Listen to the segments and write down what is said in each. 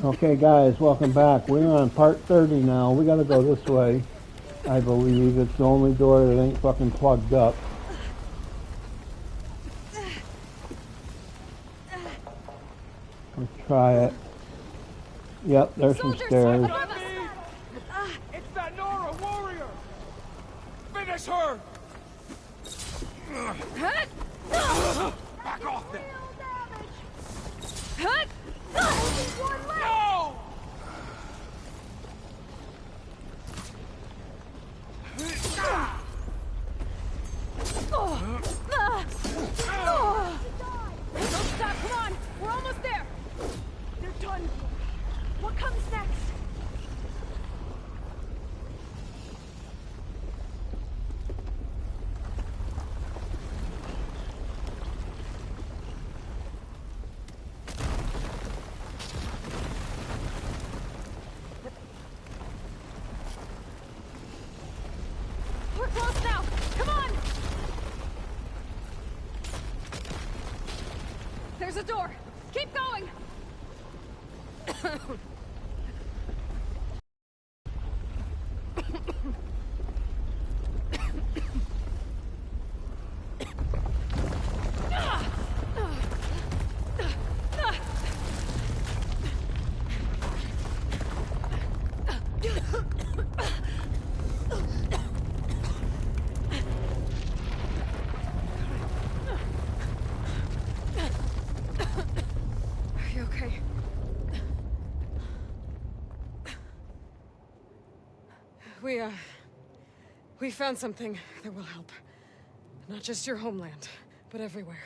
Okay, guys, welcome back. We're on part 30 now. We gotta go this way. I believe it's the only door that ain't fucking plugged up. Let's try it. Yep, there's some stairs. It's that Nora warrior! Finish her! Back off then! No! Don't stop, come on! We're almost there! They're done. What comes next? We're close now! Come on! There's a door! Keep going! Are you okay? We found something that will help. Not just your homeland, but everywhere.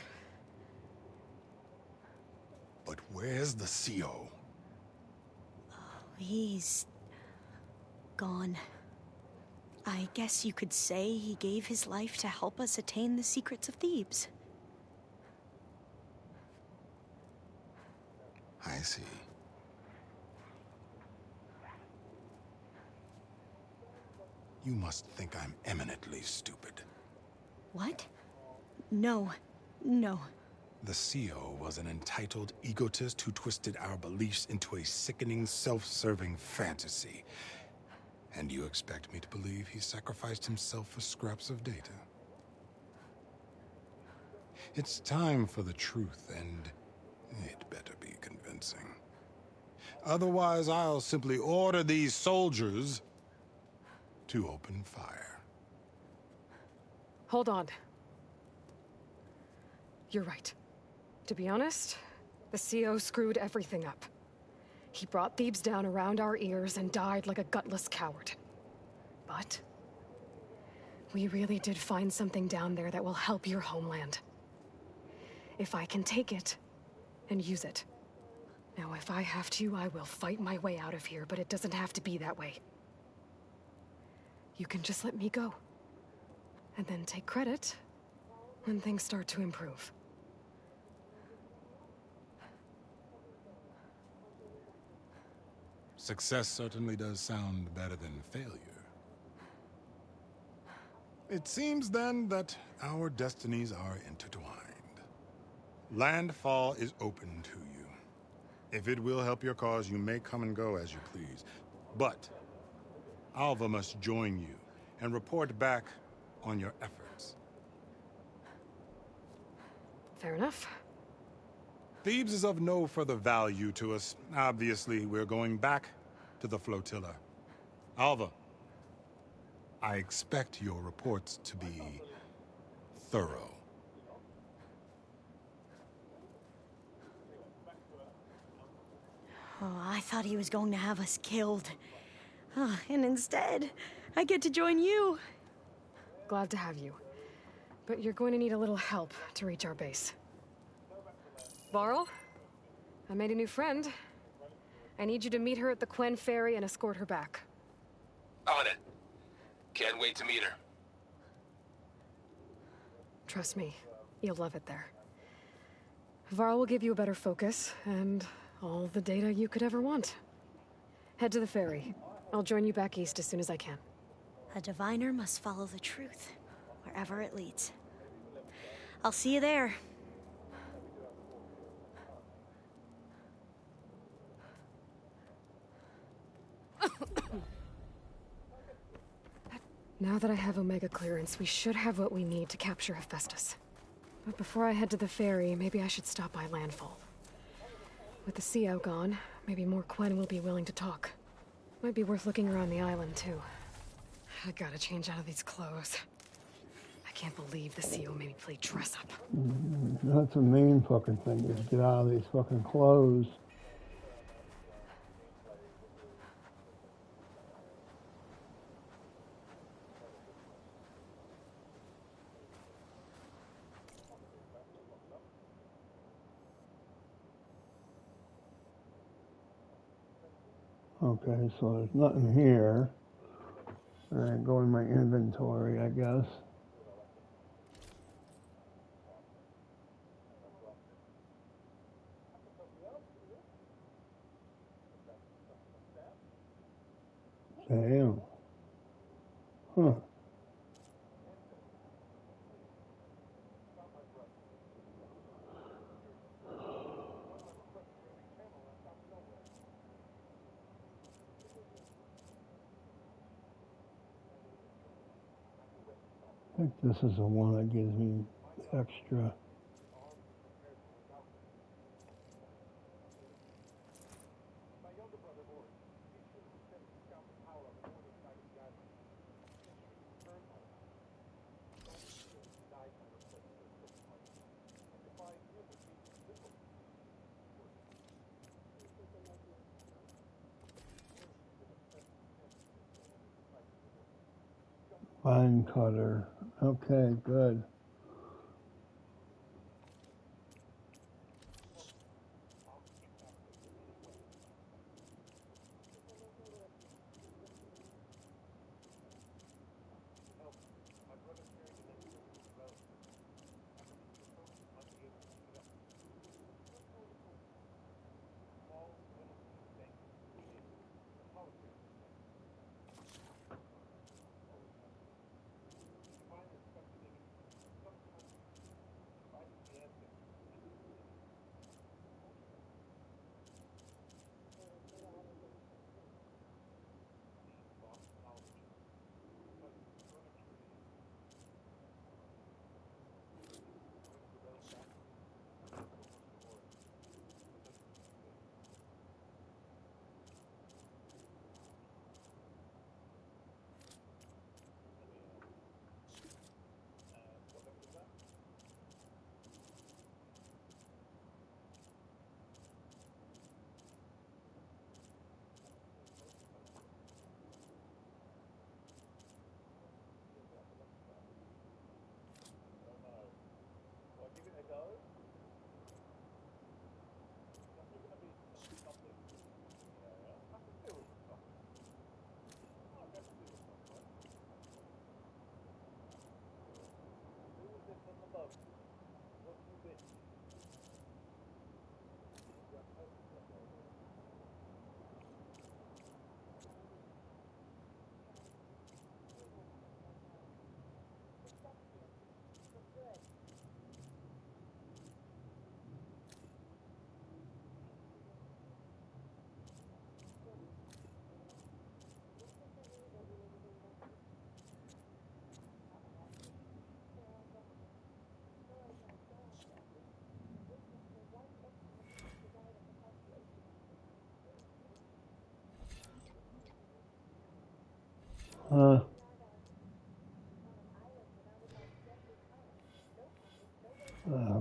But where's the CO? He's gone. I guess you could say he gave his life to help us attain the secrets of Thebes. I see. You must think I'm eminently stupid. What? No. No. The CO was an entitled egotist who twisted our beliefs into a sickening, self-serving fantasy. And you expect me to believe he sacrificed himself for scraps of data? It's time for the truth, and it better be convincing. Otherwise, I'll simply order these soldiers to open fire. Hold on. You're right. To be honest, the CO screwed everything up. He brought Thebes down around our ears and died like a gutless coward. But we really did find something down there that will help your homeland. If I can take it and use it. Now, if I have to, I will fight my way out of here, but it doesn't have to be that way. You can just let me go. And then take credit when things start to improve. Success certainly does sound better than failure. It seems then that our destinies are intertwined. Landfall is open to you. If it will help your cause, you may come and go as you please. But Alva must join you and report back on your efforts. Fair enough. Thebes is of no further value to us. Obviously, we're going back to the flotilla. Alva, I expect your reports to be thorough. Oh, I thought he was going to have us killed. Oh, and instead, I get to join you. Glad to have you. But you're going to need a little help to reach our base. Varl, I made a new friend. I need you to meet her at the Quen Ferry and escort her back. On it. Can't wait to meet her. Trust me, you'll love it there. Varl will give you a better focus, and all the data you could ever want. Head to the ferry. I'll join you back east as soon as I can. A diviner must follow the truth, wherever it leads. I'll see you there. Now that I have Omega clearance, we should have what we need to capture Hephaestus. But before I head to the ferry, maybe I should stop by landfall. With the CO gone, maybe more Quen will be willing to talk. Might be worth looking around the island, too. I gotta change out of these clothes. I can't believe the CO made me play dress up. That's the main fucking thing, is get out of these fucking clothes. Okay, so there's nothing here. All right, go in my inventory, I guess. Damn. Huh. I think this is the one that gives me extra. Vine cutter. Okay, good.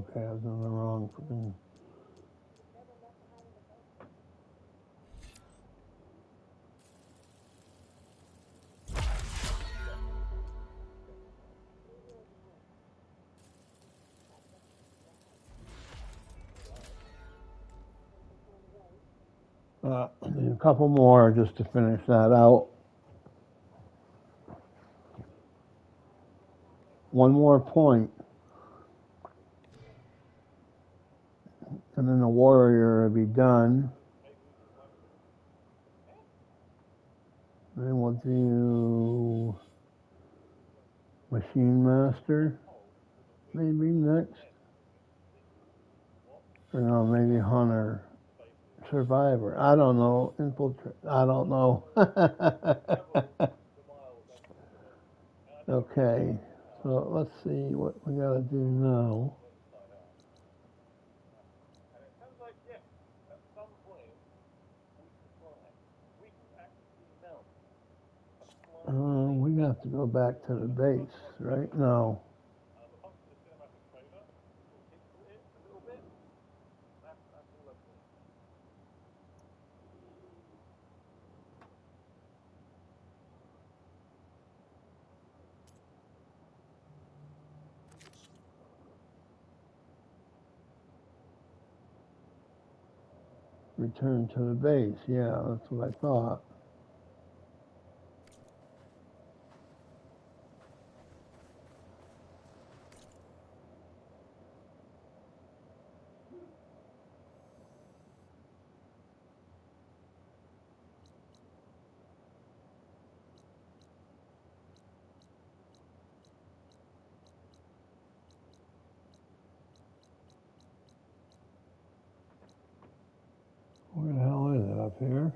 Okay, I was in the wrong fucking. Need a couple more just to finish that out. One more point, and then the warrior will be done. Then we'll do Machine Master, maybe next. Or no, maybe Hunter. Survivor. I don't know. Infiltrate. I don't know. Okay, so let's see what we gotta do now. We have to go back to the base, right? No. Return to the base. Yeah, that's what I thought. Where the hell is it? Up here?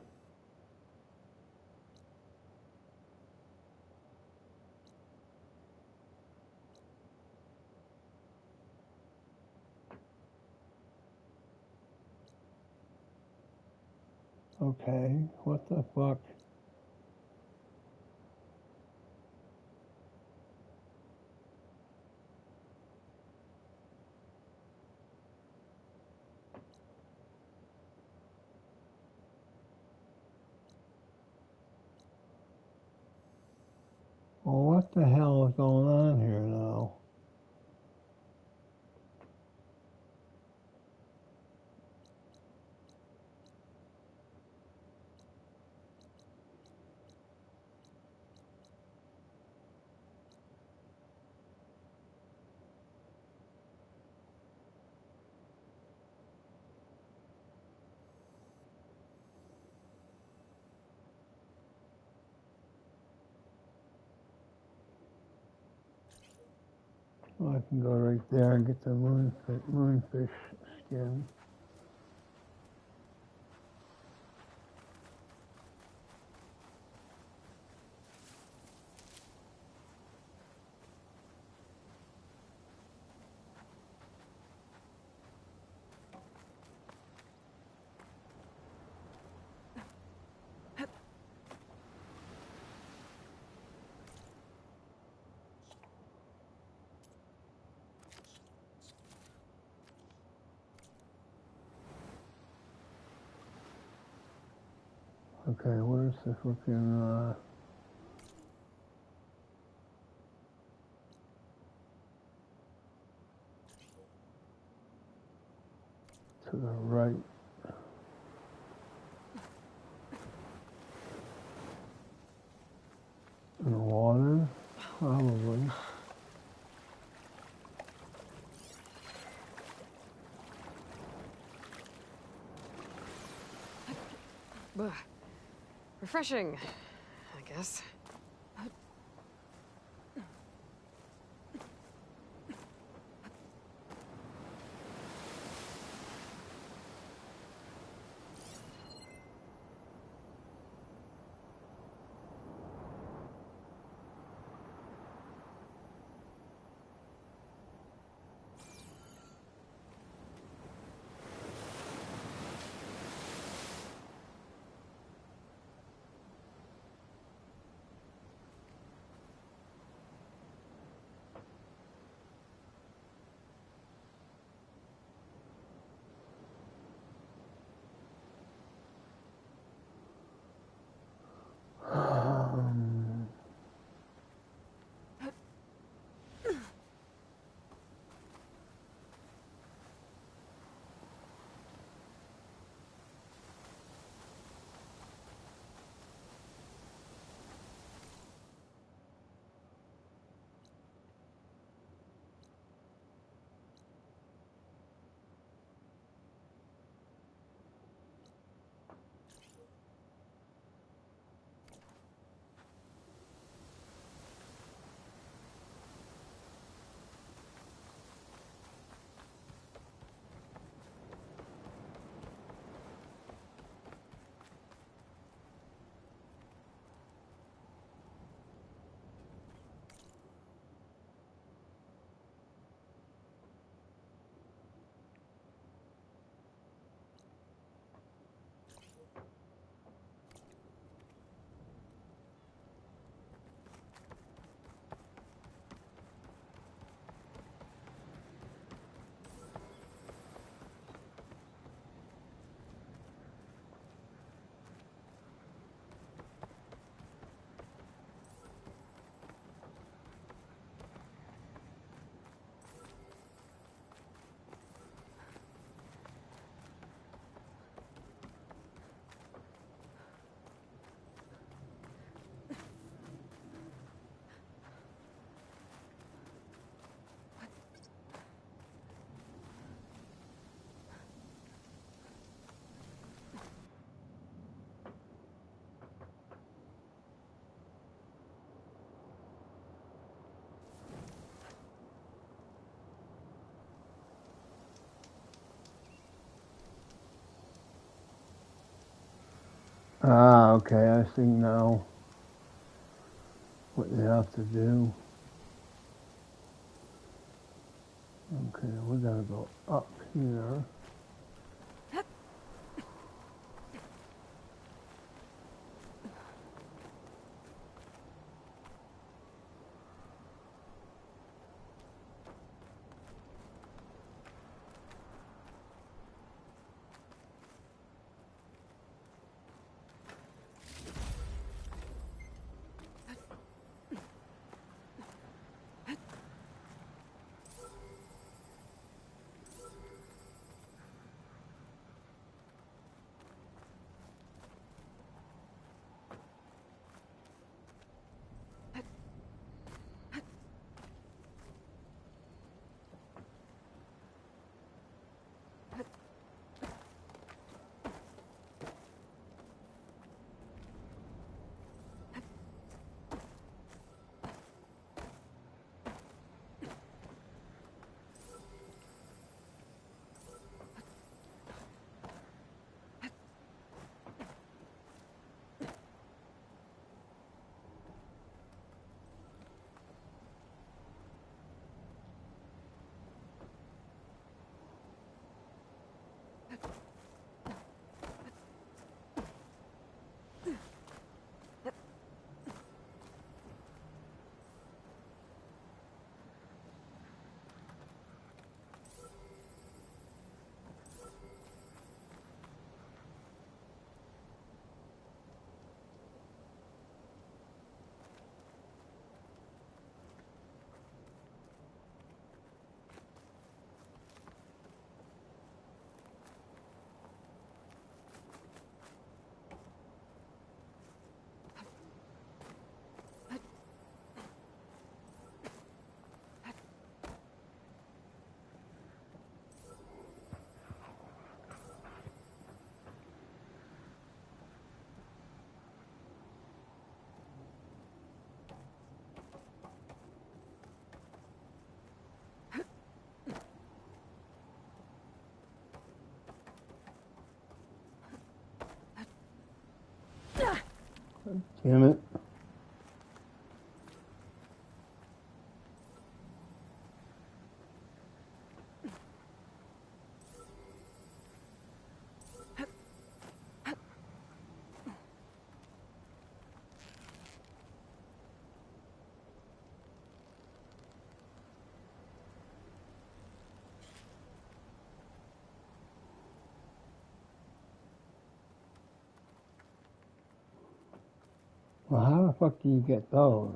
Okay, what the fuck? Well, what the hell is going on here now? Well, I can go right there and get the moonfish skin. Okay, where's the freaking, to the right? In the water? Probably. Ugh. Refreshing, I guess. Ah, okay, I see now what you have to do. Okay, we gotta go up here. Damn it. Well, how the fuck do you get those?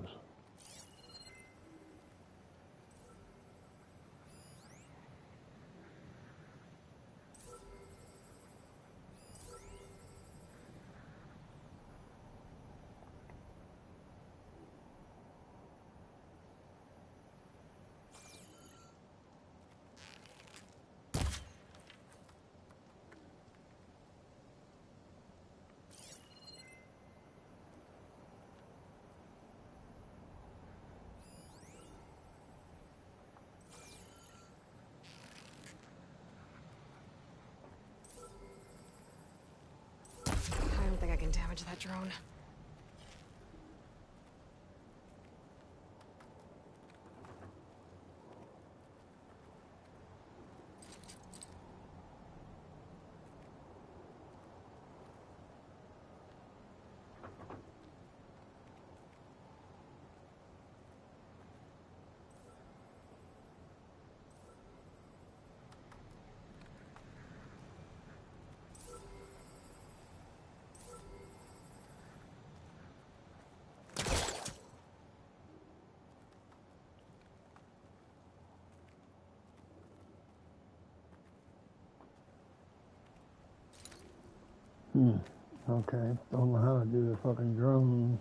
I don't think I can damage that drone. Okay, don't know how to do the fucking drone.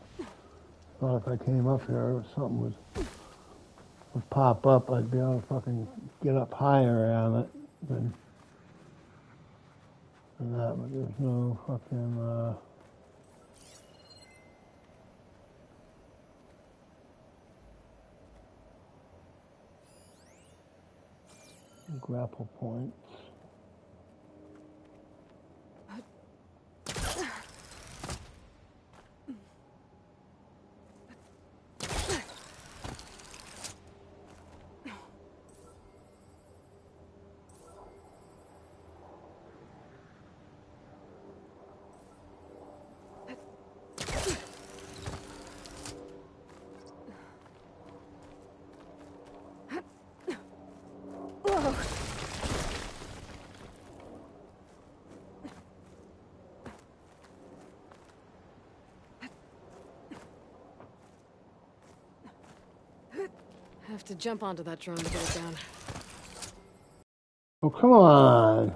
Thought if I came up here, something would pop up, I'd be able to fucking get up higher on it than that, but there's no fucking, grapple points. have to jump onto that drone to get it down. Oh, come on.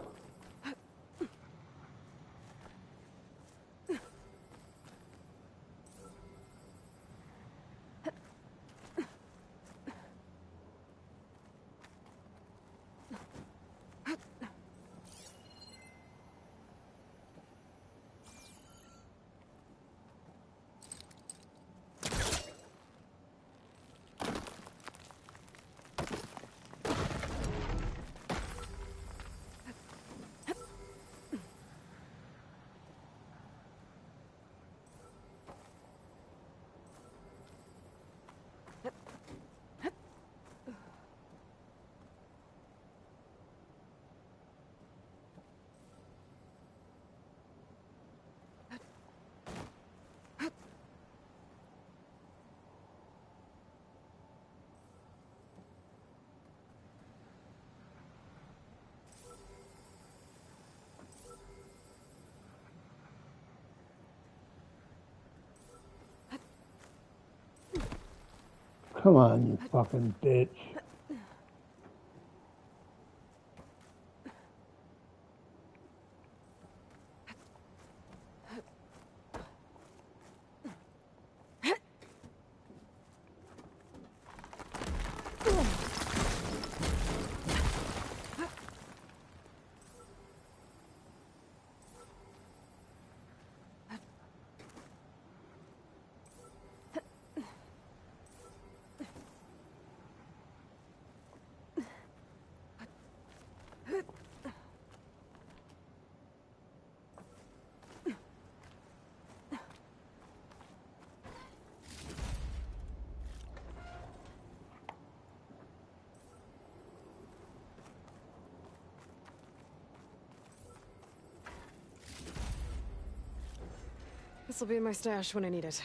Come on, you fucking bitch. This'll be in my stash when I need it.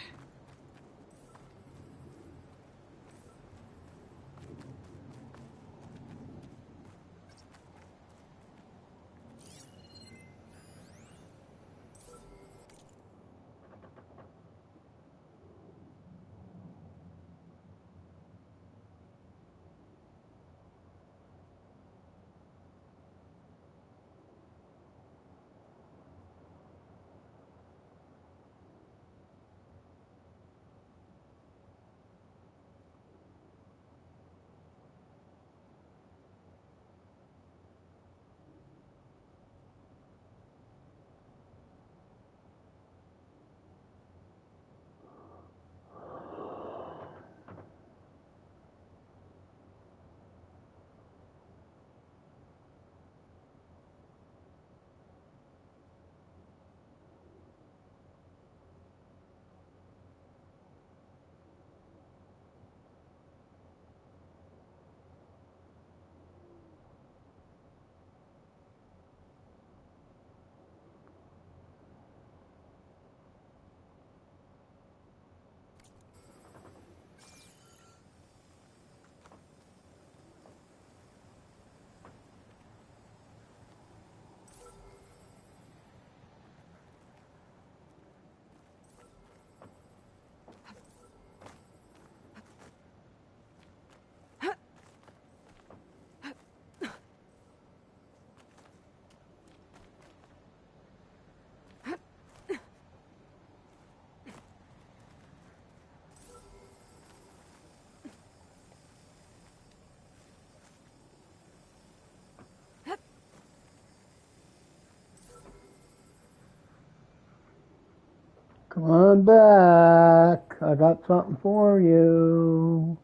Come on back. I got something for you.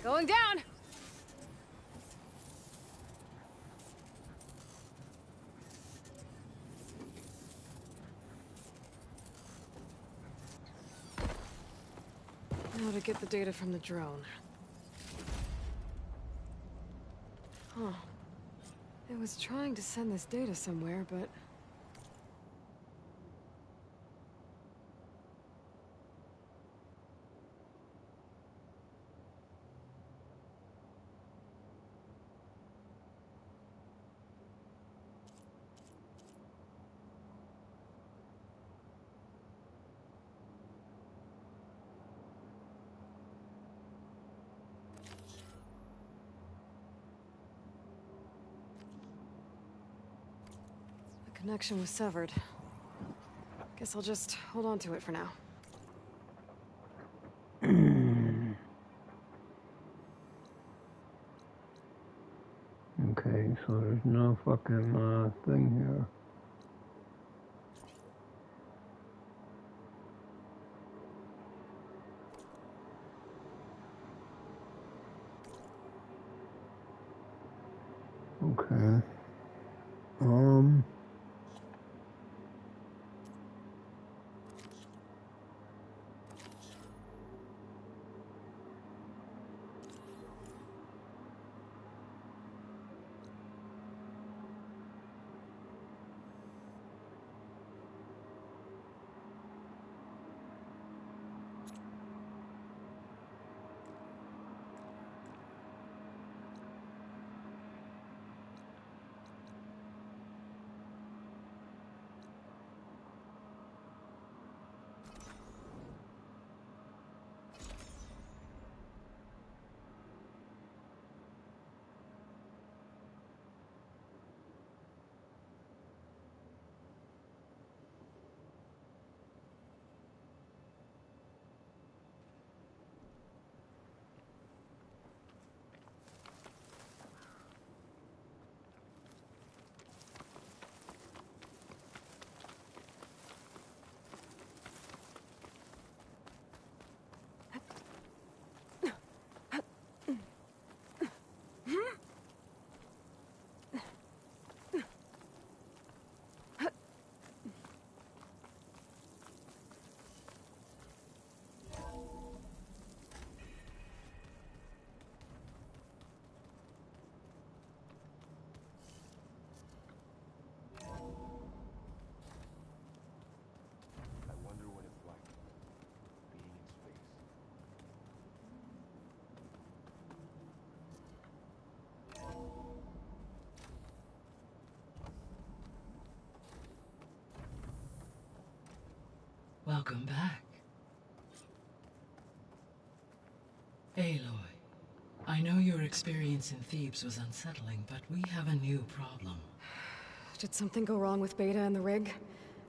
Going down! Now to get the data from the drone. Huh. It was trying to send this data somewhere, but... Connection was severed. Guess I'll just hold on to it for now. Okay, so there's no fucking thing here. Okay. Welcome back. Aloy, I know your experience in Thebes was unsettling, but we have a new problem. Did something go wrong with Beta and the rig?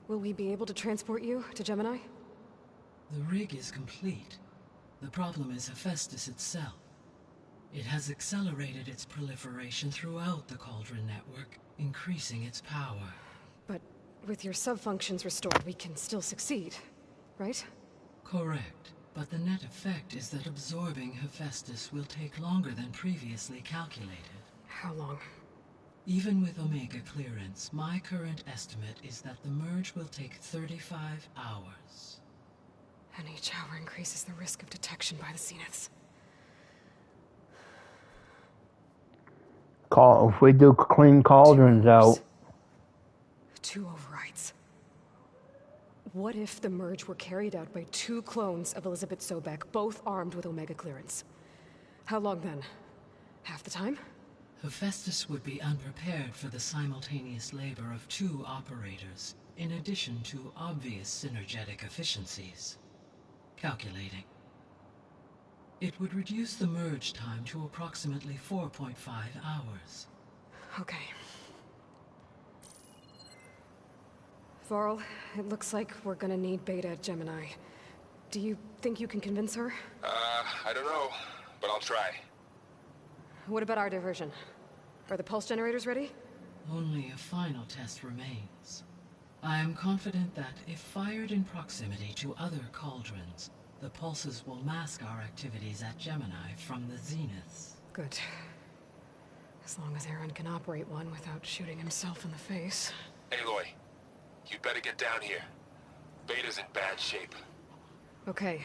Will we be able to transport you to Gemini? The rig is complete. The problem is Hephaestus itself. It has accelerated its proliferation throughout the Cauldron network, increasing its power. But with your sub-functions restored, we can still succeed, right? Correct. But the net effect is that absorbing Hephaestus will take longer than previously calculated. How long? Even with Omega clearance, my current estimate is that the merge will take 35 hours. And each hour increases the risk of detection by the Zeniths. If we do clean cauldrons out. 2 overrides. What if the merge were carried out by 2 clones of Elizabeth Sobek, both armed with Omega clearance? How long then? Half the time? Hephaestus would be unprepared for the simultaneous labor of 2 operators, in addition to obvious synergetic efficiencies. Calculating. It would reduce the merge time to approximately 4.5 hours. Okay. Varl, it looks like we're gonna need Beta at Gemini. Do you think you can convince her? I don't know, but I'll try. What about our diversion? Are the pulse generators ready? Only a final test remains. I am confident that if fired in proximity to other cauldrons, the pulses will mask our activities at Gemini from the Zeniths. Good. As long as Aaron can operate one without shooting himself in the face. Aloy, you better get down here. Beta's in bad shape. Okay.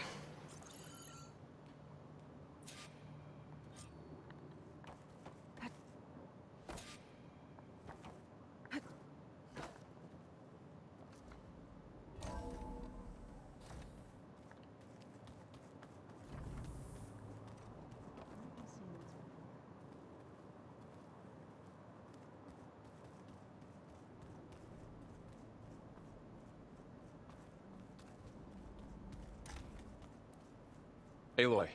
Aloy.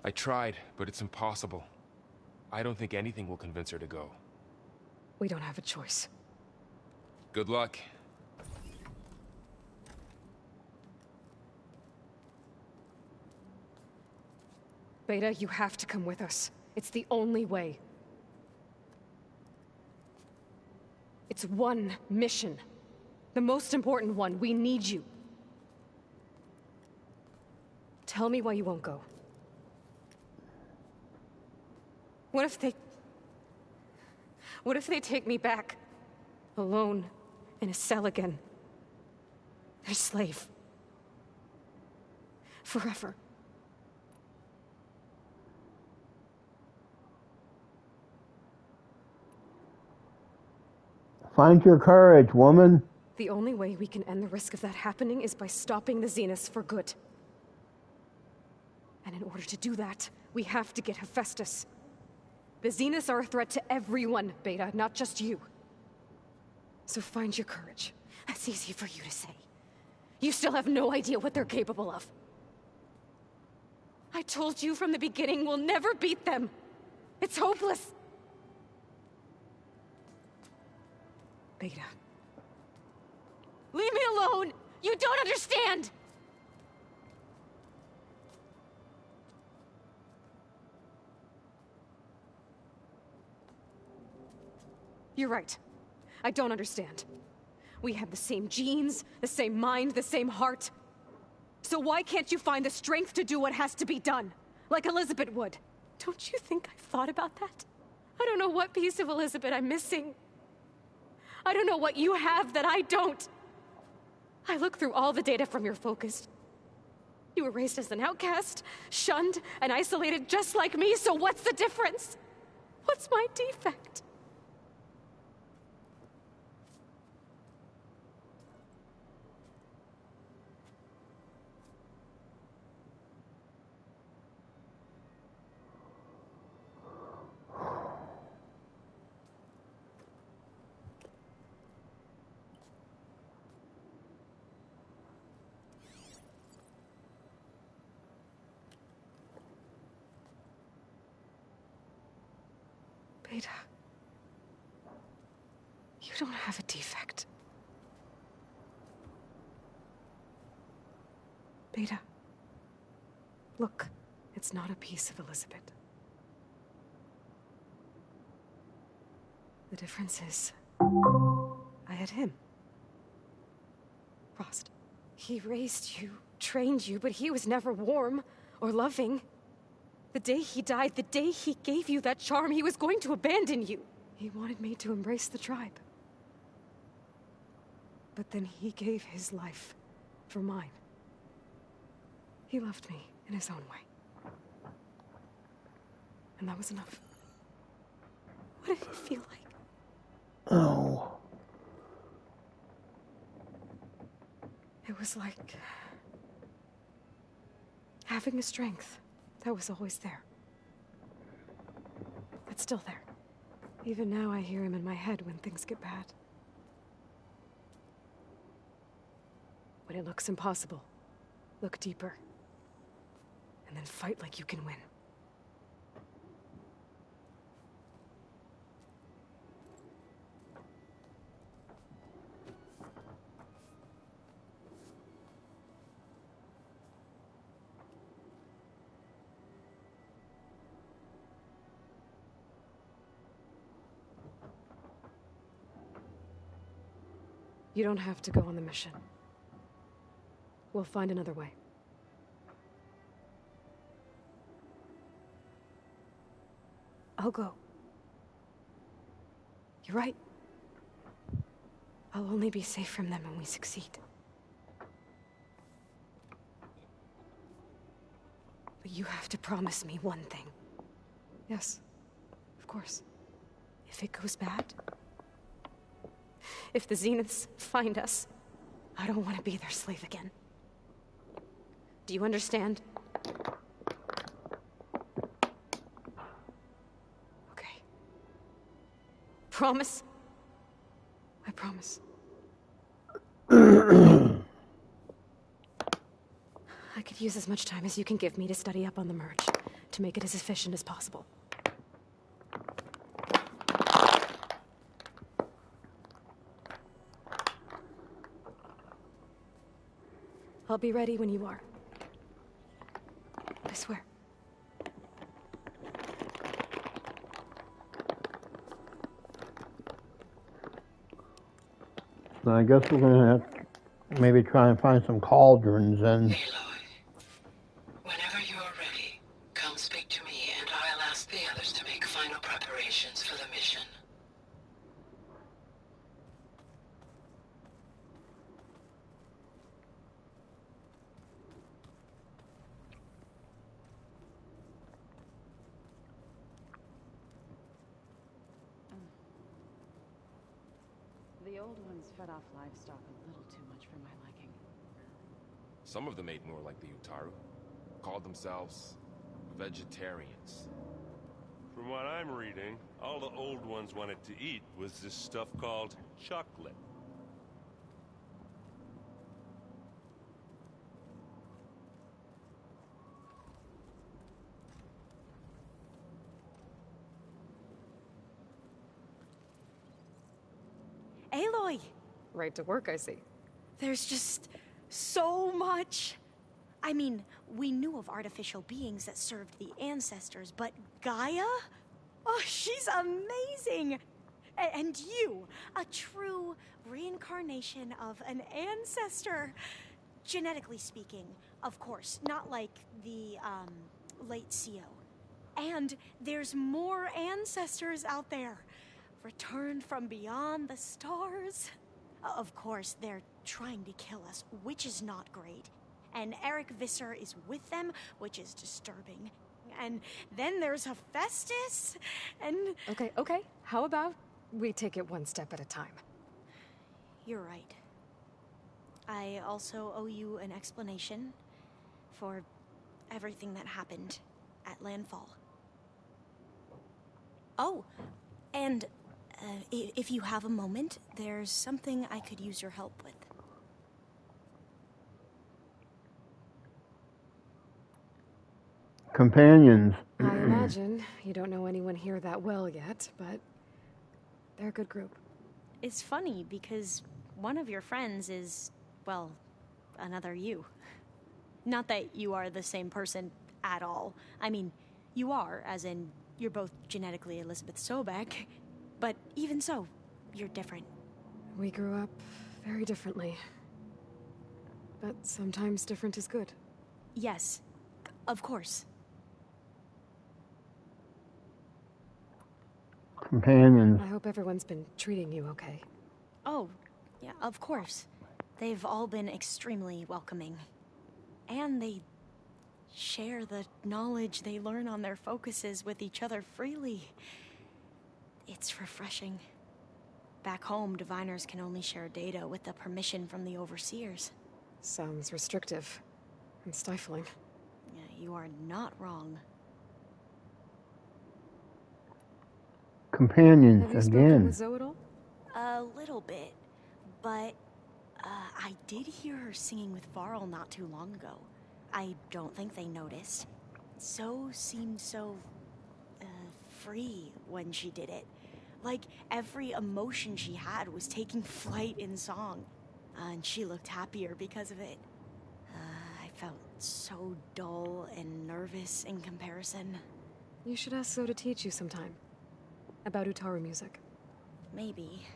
I tried, but it's impossible. I don't think anything will convince her to go. We don't have a choice. Good luck. Beta, you have to come with us. It's the only way. It's one mission. The most important one. We need you. Tell me why you won't go. What if they take me back? Alone, in a cell again. Their slave. Forever. Find your courage, woman. The only way we can end the risk of that happening is by stopping the Zeniths for good. And in order to do that, we have to get Hephaestus. The Zeniths are a threat to everyone, Beta, not just you. So find your courage. That's easy for you to say. You still have no idea what they're capable of. I told you from the beginning, we'll never beat them. It's hopeless. Beta. Leave me alone! You don't understand! You're right. I don't understand. We have the same genes, the same mind, the same heart. So why can't you find the strength to do what has to be done? Like Elizabeth would. Don't you think I've thought about that? I don't know what piece of Elizabeth I'm missing. I don't know what you have that I don't. I look through all the data from your focus. You were raised as an outcast, shunned, and isolated just like me, so what's the difference? What's my defect? Beta, you don't have a defect. Beta, look, it's not a piece of Elizabeth. The difference is, I had him. Frost. He raised you, trained you, but he was never warm or loving. The day he died, the day he gave you that charm, he was going to abandon you. He wanted me to embrace the tribe. But then he gave his life for mine. He loved me in his own way. And that was enough. What did it feel like? Oh. It was like having a strength that was always there. It's still there. Even now I hear him in my head when things get bad. When it looks impossible, look deeper. And then fight like you can win. You don't have to go on the mission. We'll find another way. I'll go. You're right. I'll only be safe from them when we succeed. But you have to promise me one thing. Yes, of course. If it goes bad, if the Zeniths find us, I don't want to be their slave again. Do you understand? Okay. Promise? I promise. I could use as much time as you can give me to study up on the merge, to make it as efficient as possible. I'll be ready when you are. I swear. So I guess we're gonna have to maybe try and find some cauldrons and. Aloy, whenever you are ready, come speak to me and I'll ask the others to make final preparations for the mission. The old ones fed off livestock a little too much for my liking. Some of them ate more like the Utaru. Called themselves vegetarians. From what I'm reading, all the old ones wanted to eat was this stuff called chocolate. Aloy! Right to work, I see. There's just so much. I mean, we knew of artificial beings that served the ancestors, but Gaia? Oh, she's amazing! And you, a true reincarnation of an ancestor. Genetically speaking, of course, not like the, late CO. And there's more ancestors out there, returned from beyond the stars. Of course, they're trying to kill us, which is not great. And Eric Visser is with them, which is disturbing. And then there's Hephaestus, and... Okay. How about we take it one step at a time? You're right. I also owe you an explanation for everything that happened at Landfall. Oh, and if you have a moment, there's something I could use your help with. Companions. I imagine you don't know anyone here that well yet, but they're a good group. It's funny because one of your friends is, well, another you. Not that you are the same person at all. I mean, you are, as in, you're both genetically Elizabeth Sobek, but even so, you're different. We grew up very differently. But sometimes different is good. Yes, of course. Companions. I hope everyone's been treating you okay. Oh, yeah, of course. They've all been extremely welcoming. And they share the knowledge they learn on their focuses with each other freely. It's refreshing. Back home, diviners can only share data with the permission from the overseers. Sounds restrictive and stifling. Yeah, you are not wrong. Companions Have you spoken again. with Zoe at all? A little bit, but I did hear her singing with Varl not too long ago. I don't think they noticed. Zoe seemed so free when she did it. Like every emotion she had was taking flight in song. And she looked happier because of it. I felt so dull and nervous in comparison. You should ask Zoe to teach you sometime. About Utaru music. Maybe.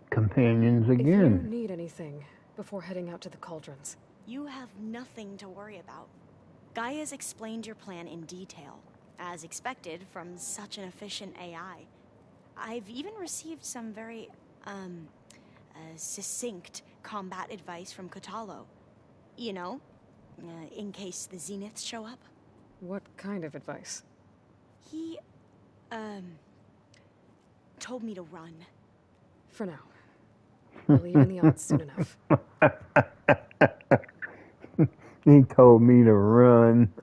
Companions If you again. need anything before heading out to the cauldrons. You have nothing to worry about. Gaia's explained your plan in detail, as expected from such an efficient AI. I've even received some very, succinct combat advice from Kotalo. You know, in case the Zeniths show up. What kind of advice? He, told me to run. For now. We'll even the odds soon enough. He told me to run.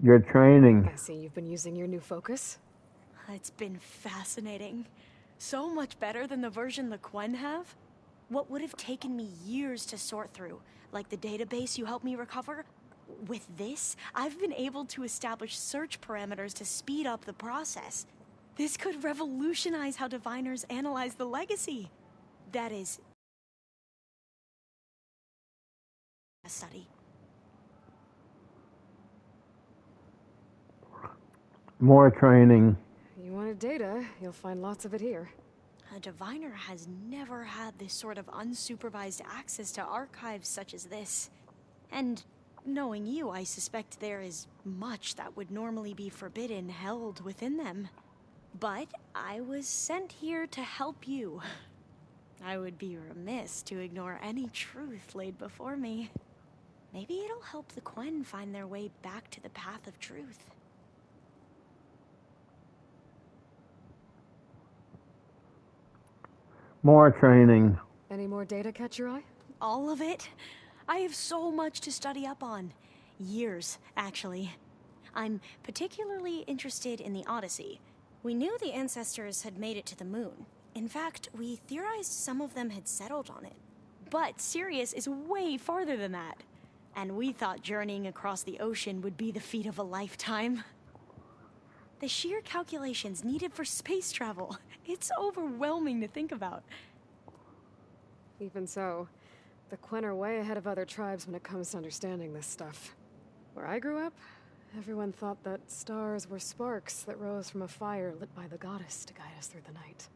Your training. I see you've been using your new focus. It's been fascinating. So much better than the version the Quen have. What would have taken me years to sort through, like the database you helped me recover, with this, I've been able to establish search parameters to speed up the process. This could revolutionize how diviners analyze the legacy. That is... a study. More training. You wanted data, you'll find lots of it here. A diviner has never had this sort of unsupervised access to archives such as this. And knowing you, I suspect there is much that would normally be forbidden held within them. But I was sent here to help you. I would be remiss to ignore any truth laid before me. Maybe it'll help the Quen find their way back to the path of truth. More training. Any more data catch your eye? All of it? I have so much to study up on. Years, actually. I'm particularly interested in the Odyssey. We knew the ancestors had made it to the moon. In fact, we theorized some of them had settled on it. But Sirius is way farther than that. And we thought journeying across the ocean would be the feat of a lifetime. The sheer calculations needed for space travel. It's overwhelming to think about. Even so, the Quen are way ahead of other tribes when it comes to understanding this stuff. Where I grew up, everyone thought that stars were sparks that rose from a fire lit by the goddess to guide us through the night.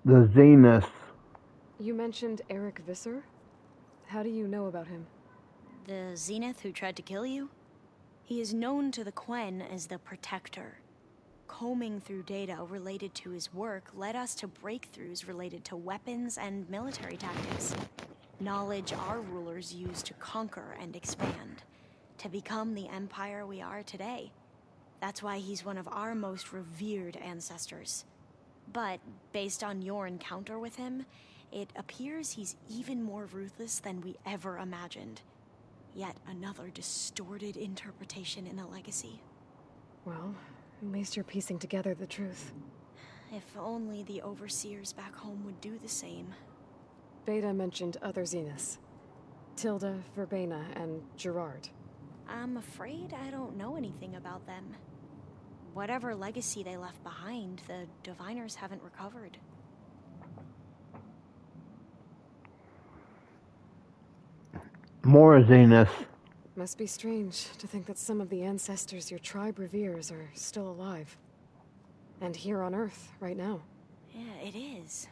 The Zenith. You mentioned Eric Visser? How do you know about him? The Zenith who tried to kill you? He is known to the Quen as the Protector. Combing through data related to his work led us to breakthroughs related to weapons and military tactics. Knowledge our rulers used to conquer and expand, to become the empire we are today. That's why he's one of our most revered ancestors. But based on your encounter with him, it appears he's even more ruthless than we ever imagined. Yet another distorted interpretation in the legacy. Well, at least you're piecing together the truth. If only the overseers back home would do the same. Beta mentioned other Zeniths. Tilda, Verbena, and Gerard. I'm afraid I don't know anything about them. Whatever legacy they left behind, the diviners haven't recovered. More Zenith. Must be strange to think that some of the ancestors your tribe reveres are still alive. And here on Earth, right now. Yeah, it is.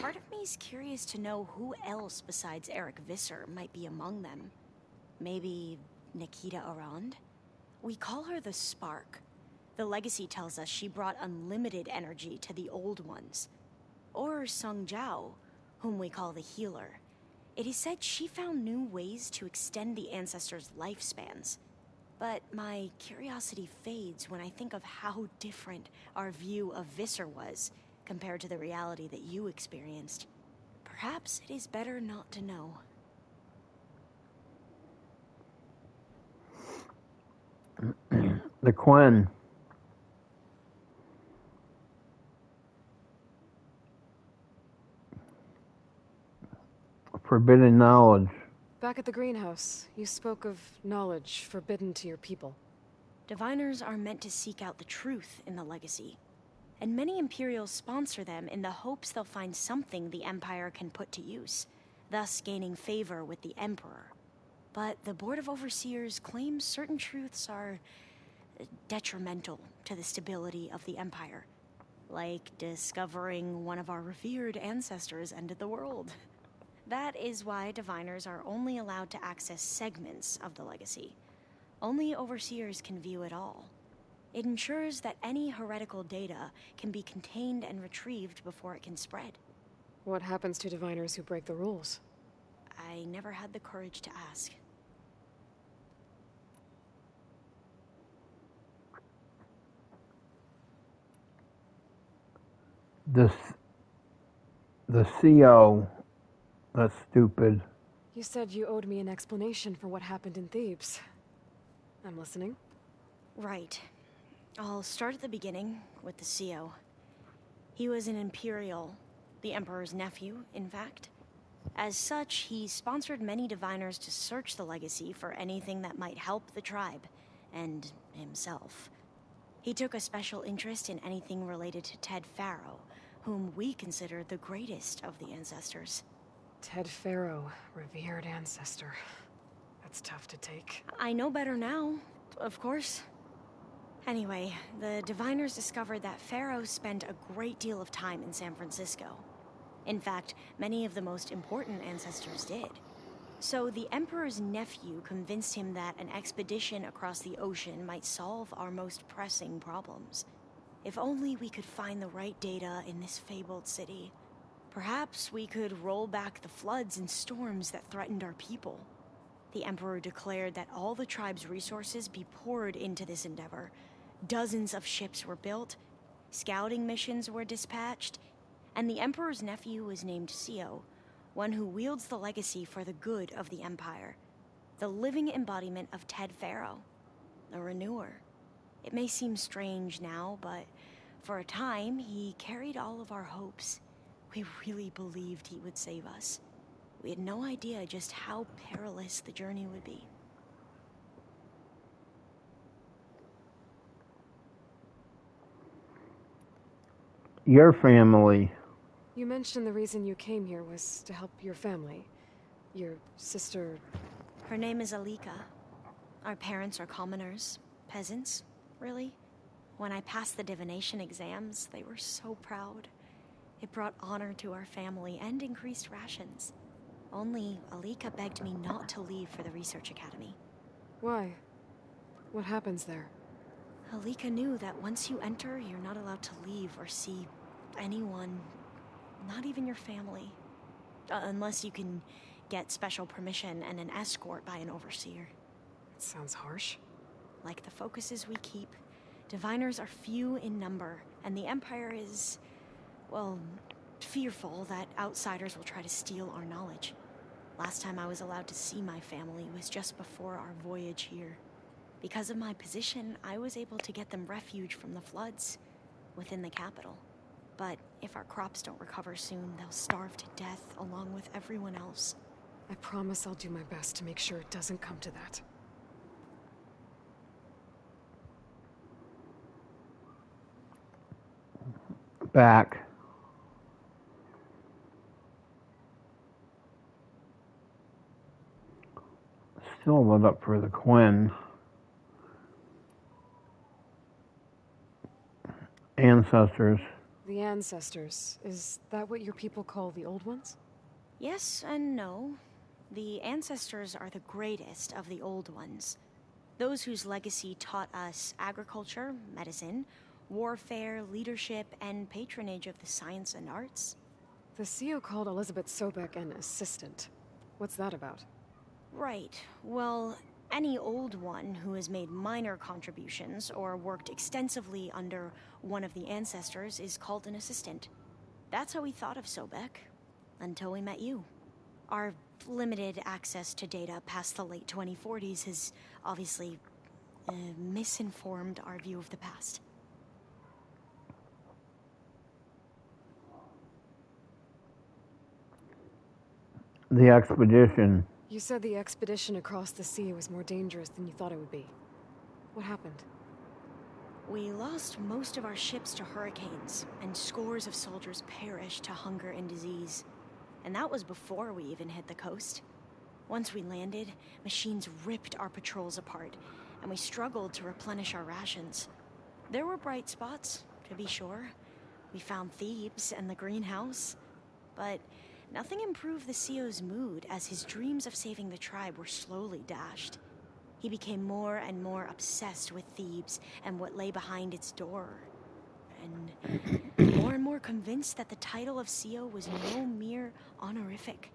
Part of me's curious to know who else besides Eric Visser might be among them. Maybe Nikita Arand? We call her the Spark. The legacy tells us she brought unlimited energy to the old ones. Or Sung Jiao, whom we call the Healer. It is said she found new ways to extend the ancestors' lifespans. But my curiosity fades when I think of how different our view of Visser was compared to the reality that you experienced. Perhaps it is better not to know. The Quen. Forbidden knowledge. Back at the greenhouse, you spoke of knowledge forbidden to your people. Diviners are meant to seek out the truth in the legacy. And many Imperials sponsor them in the hopes they'll find something the Empire can put to use, thus gaining favor with the Emperor. But the Board of Overseers claims certain truths are detrimental to the stability of the Empire. Like discovering one of our revered ancestors ended the world. That is why diviners are only allowed to access segments of the legacy. Only overseers can view it all. It ensures that any heretical data can be contained and retrieved before it can spread. What happens to diviners who break the rules? I never had the courage to ask. The CO. That's stupid. You said you owed me an explanation for what happened in Thebes. I'm listening. Right. I'll start at the beginning with the CO. He was an Imperial, the Emperor's nephew, in fact. As such, he sponsored many diviners to search the legacy for anything that might help the tribe, and himself. He took a special interest in anything related to Ted Farrow, whom we consider the greatest of the ancestors. Ted Farrow, revered ancestor. That's tough to take. I know better now, of course. Anyway, the diviners discovered that Farrow spent a great deal of time in San Francisco. In fact, many of the most important ancestors did. So the Emperor's nephew convinced him that an expedition across the ocean might solve our most pressing problems. If only we could find the right data in this fabled city. Perhaps we could roll back the floods and storms that threatened our people. The Emperor declared that all the tribe's resources be poured into this endeavor. Dozens of ships were built, scouting missions were dispatched, and the Emperor's nephew was named Sio, one who wields the legacy for the good of the Empire. The living embodiment of Ted Farrow, a renewer. It may seem strange now, but for a time, he carried all of our hopes. We really believed he would save us. We had no idea just how perilous the journey would be. Your family. You mentioned the reason you came here was to help your family. Your sister... Her name is Alika. Our parents are commoners. Peasants, really. When I passed the divination exams, they were so proud. It brought honor to our family and increased rations. Only Alika begged me not to leave for the research academy. Why? What happens there? Alika knew that once you enter, you're not allowed to leave or see anyone, not even your family. Unless you can get special permission and an escort by an overseer. It sounds harsh. Like the focuses we keep, diviners are few in number, and the Empire is, well, fearful that outsiders will try to steal our knowledge. Last time I was allowed to see my family was just before our voyage here. Because of my position, I was able to get them refuge from the floods within the capital. But if our crops don't recover soon, they'll starve to death along with everyone else. I promise I'll do my best to make sure it doesn't come to that. Back. Still lit up for the Quinn. Ancestors. The ancestors. Is that what your people call the old ones? Yes and no. The ancestors are the greatest of the old ones. Those whose legacy taught us agriculture, medicine, warfare, leadership, and patronage of the science and arts. The CEO called Elizabeth Sobek an assistant. What's that about? Right. Well, any old one who has made minor contributions or worked extensively under one of the ancestors is called an assistant. That's how we thought of Sobek, until we met you. Our limited access to data past the late 2040s has obviously misinformed our view of the past. The expedition. You said the expedition across the sea was more dangerous than you thought it would be. What happened? We lost most of our ships to hurricanes, and scores of soldiers perished to hunger and disease. And that was before we even hit the coast. Once we landed, machines ripped our patrols apart, and we struggled to replenish our rations. There were bright spots, to be sure. We found Thebes and the greenhouse, but nothing improved the CEO's mood as his dreams of saving the tribe were slowly dashed. He became more and more obsessed with Thebes and what lay behind its door. And more convinced that the title of CEO was no mere honorific.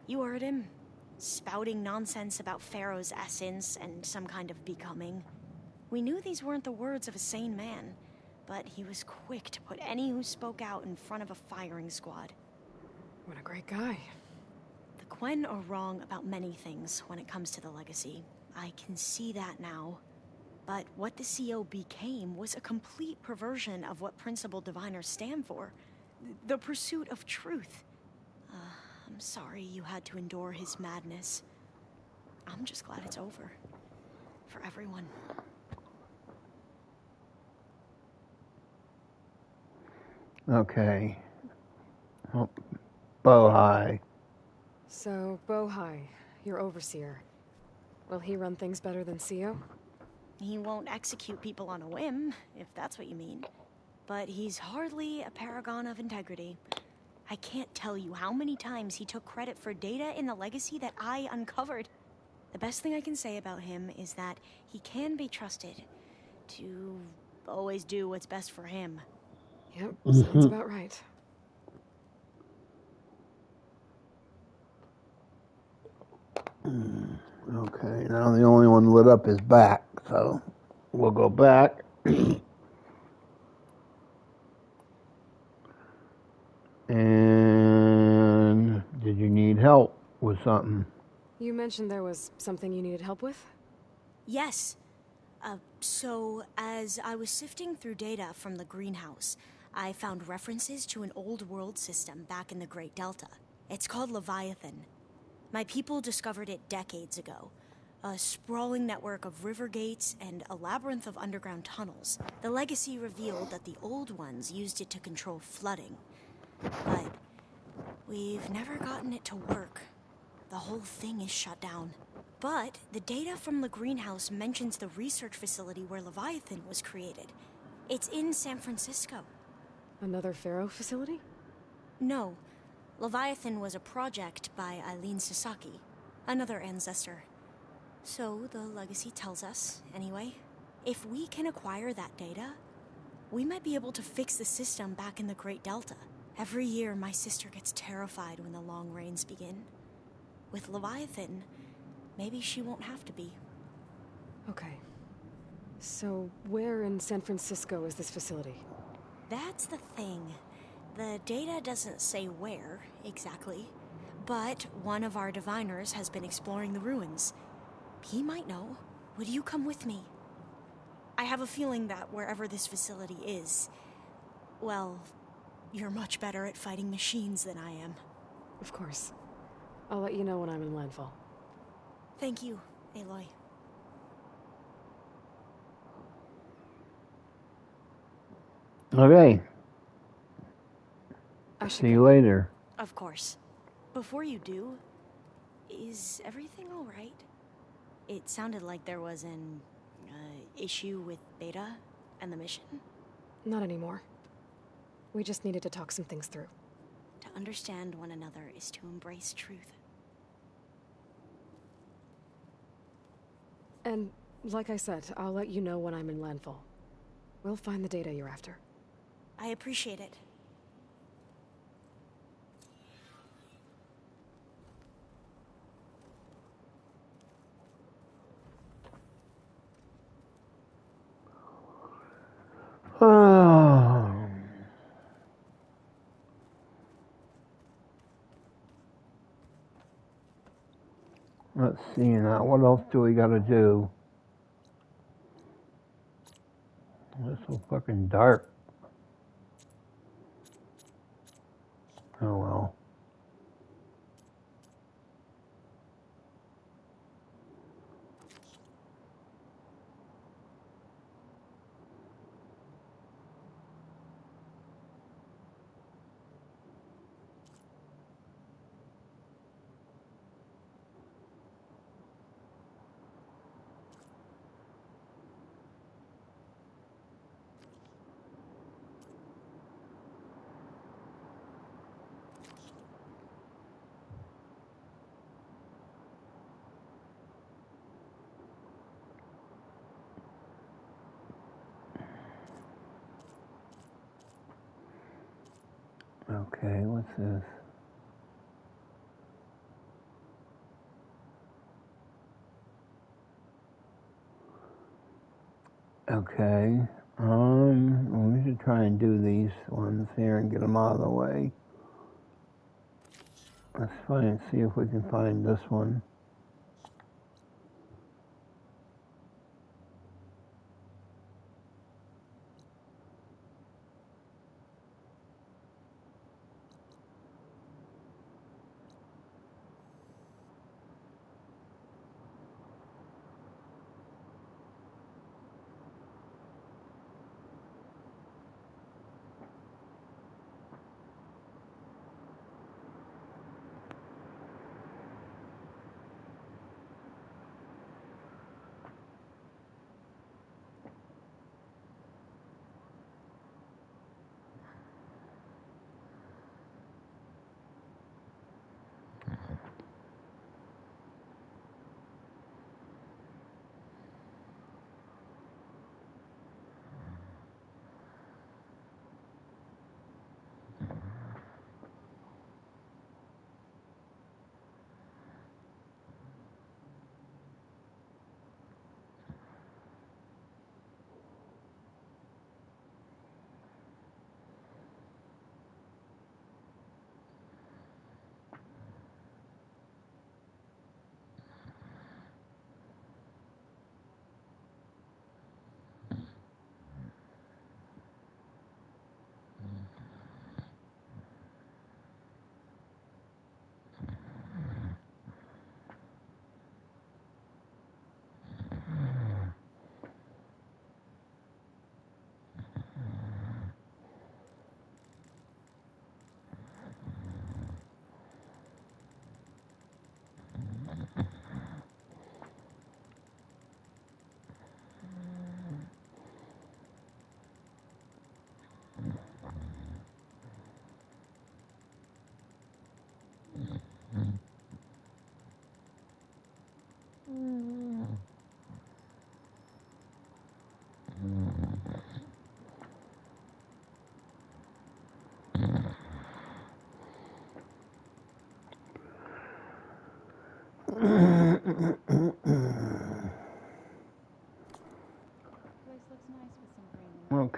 You heard him, spouting nonsense about Pharaoh's essence and some kind of becoming. We knew these weren't the words of a sane man, but he was quick to put any who spoke out in front of a firing squad. What a great guy. The Quen are wrong about many things when it comes to the legacy. I can see that now. But what the CEO became was a complete perversion of what principal diviners stand for. The pursuit of truth. I'm sorry you had to endure his madness. I'm just glad it's over. For everyone. Okay. Oh, Bohai. So, Bohai, your overseer. Will he run things better than CO? He won't execute people on a whim, if that's what you mean. But he's hardly a paragon of integrity. I can't tell you how many times he took credit for data in the legacy that I uncovered. The best thing I can say about him is that he can be trusted to always do what's best for him. Yep, sounds about right. Okay, now the only one lit up is back, so we'll go back. And did you need help with something? You mentioned there was something you needed help with? Yes. So, as I was sifting through data from the greenhouse, I found references to an old world system back in the Great Delta. It's called Leviathan. My people discovered it decades ago. A sprawling network of river gates and a labyrinth of underground tunnels. The legacy revealed that the old ones used it to control flooding. But we've never gotten it to work. The whole thing is shut down. But the data from the greenhouse mentions the research facility where Leviathan was created. It's in San Francisco. Another Pharaoh facility? No. Leviathan was a project by Eileen Sasaki, another ancestor. So the legacy tells us, anyway, if we can acquire that data, we might be able to fix the system back in the Great Delta. Every year, my sister gets terrified when the long rains begin. With Leviathan, maybe she won't have to be. Okay. So, where in San Francisco is this facility? That's the thing. The data doesn't say where, exactly. But one of our diviners has been exploring the ruins. He might know. Would you come with me? I have a feeling that wherever this facility is, well, you're much better at fighting machines than I am. Of course. I'll let you know when I'm in landfall. Thank you, Aloy. Okay. See you later. Of course. Before you do, is everything all right? It sounded like there was an issue with Beta and the mission. Not anymore. We just needed to talk some things through. To understand one another is to embrace truth. And, like I said, I'll let you know when I'm in landfall. We'll find the data you're after. I appreciate it. Let's see now. What else do we gotta do? It's so fucking dark. Oh well. Okay, what's this? Okay, we should try and do these ones here and get them out of the way. Let's see if we can find this one.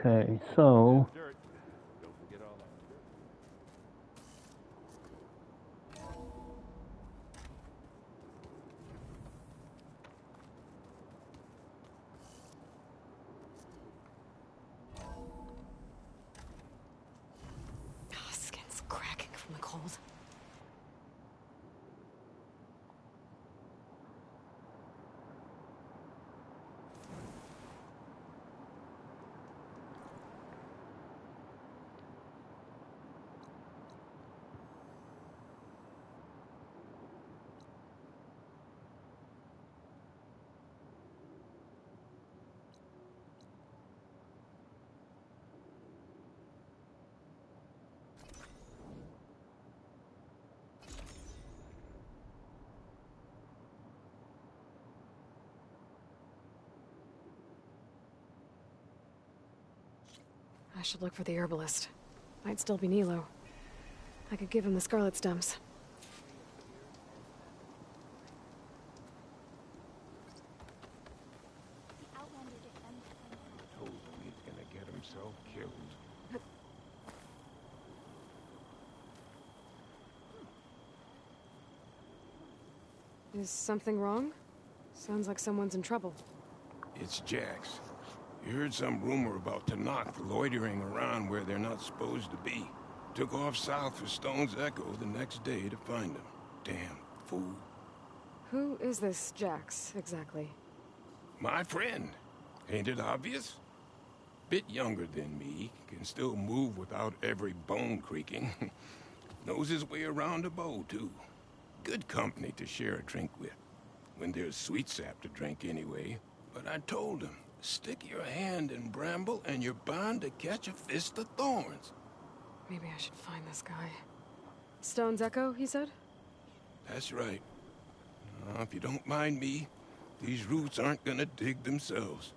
Okay, so Dirt. Don't forget all that. Oh, skin's cracking from the cold. I should look for the herbalist. Might still be Nilo. I could give him the scarlet stems. Told him he's gonna get himself killed. Is something wrong? Sounds like someone's in trouble. It's Jax. You heard some rumor about Tanakh loitering around where they're not supposed to be. Took off south for Stone's Echo the next day to find him. Damn fool. Who is this Jax, exactly? My friend. Ain't it obvious? Bit younger than me, can still move without every bone creaking. Knows his way around a bow, too. Good company to share a drink with. When there's sweet sap to drink anyway. But I told him, stick your hand in bramble and you're bound to catch a fist of thorns. Maybe I should find this guy. Stone's Echo, he said? That's right. If you don't mind me, these roots aren't gonna dig themselves.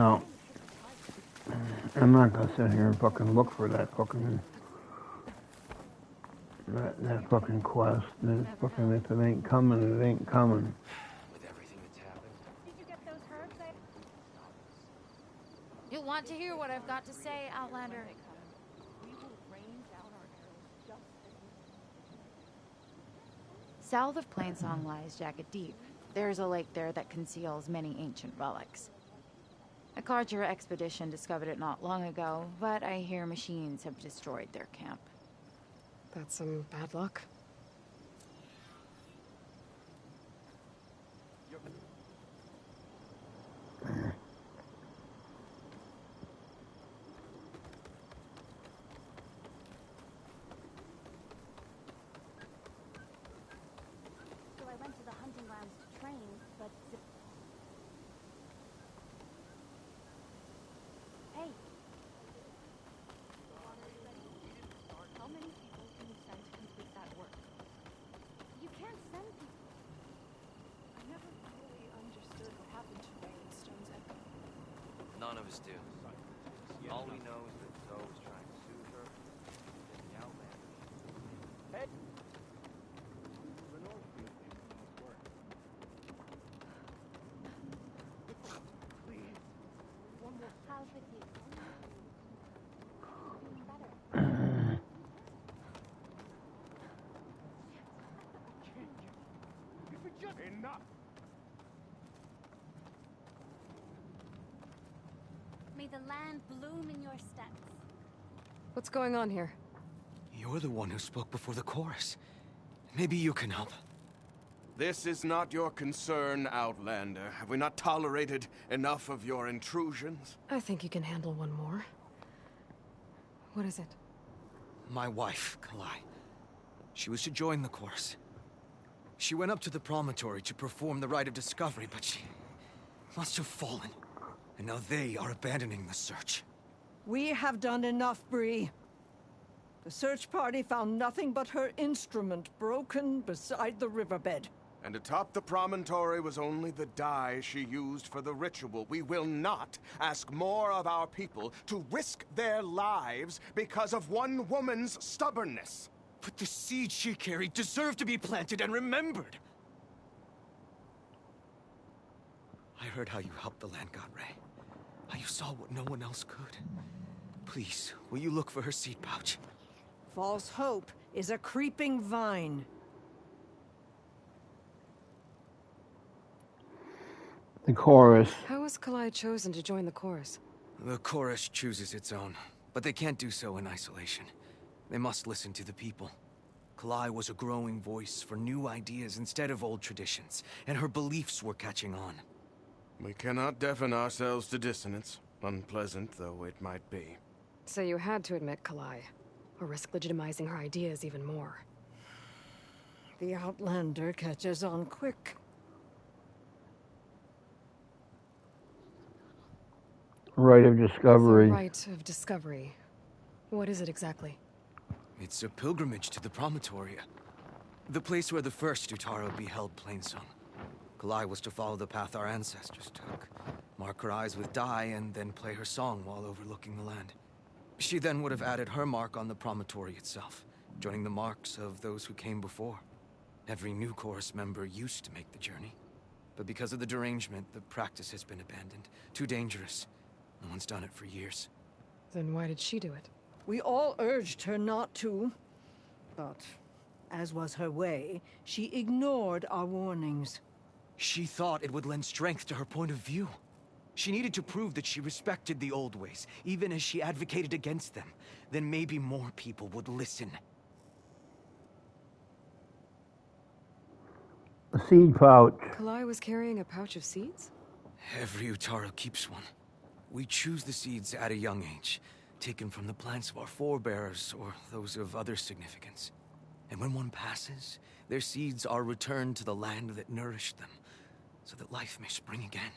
no. I'm not gonna sit here and fucking look for that fucking that fucking quest. That fucking, if it ain't coming, it ain't coming. With everything that's happened. Did you get those herbs? You'll want to hear what I've got to say, Outlander. South of Plainsong lies Jagged Deep. There's a lake there that conceals many ancient relics. A Carter expedition discovered it not long ago, but I hear machines have destroyed their camp. That's some bad luck. So I went to the hunting grounds to train, but... Hey! How many people can you send to complete that work? You can't send people. I never fully understood what happened to Ray and Stone's Echo. None of us do. All we know is that Zoe was trying to soothe her, and the Outlander. Hey! Please. One more. How's with you? Feeling better. Enough! the land bloom in your steps. What's going on here? You're the one who spoke before the chorus. Maybe you can help. This is not your concern, Outlander. Have we not tolerated enough of your intrusions? I think you can handle one more. What is it? My wife, Kalai. She was to join the chorus. She went up to the promontory to perform the rite of discovery, but she must have fallen. And now they are abandoning the search. We have done enough, Bree. The search party found nothing but her instrument broken beside the riverbed. And atop the promontory was only the dye she used for the ritual. We will not ask more of our people to risk their lives because of one woman's stubbornness. But the seed she carried deserved to be planted and remembered. I heard how you helped the land god Ray. How you saw what no one else could. Please, will you look for her seed pouch? False hope is a creeping vine. The chorus. How was Kalai chosen to join the chorus? The chorus chooses its own, but they can't do so in isolation. They must listen to the people. Kalai was a growing voice for new ideas instead of old traditions, and her beliefs were catching on. We cannot deafen ourselves to dissonance, unpleasant though it might be. So you had to admit Kalai, or risk legitimizing her ideas even more. The Outlander catches on quick. Rite of discovery. The rite of discovery. What is it exactly? It's a pilgrimage to the promontory. The place where the first Utaro beheld Plainsong. Kalai was to follow the path our ancestors took. Mark her eyes with dye and then play her song while overlooking the land. She then would have added her mark on the promontory itself, joining the marks of those who came before. Every new chorus member used to make the journey. But because of the derangement, the practice has been abandoned. Too dangerous. No one's done it for years. Then why did she do it? We all urged her not to, but as was her way, she ignored our warnings. She thought it would lend strength to her point of view. She needed to prove that she respected the old ways, even as she advocated against them. Then maybe more people would listen. The seed pouch. Kalai was carrying a pouch of seeds? Every Utaro keeps one. We choose the seeds at a young age, taken from the plants of our forebears or those of other significance. And when one passes, their seeds are returned to the land that nourished them, so that life may spring again.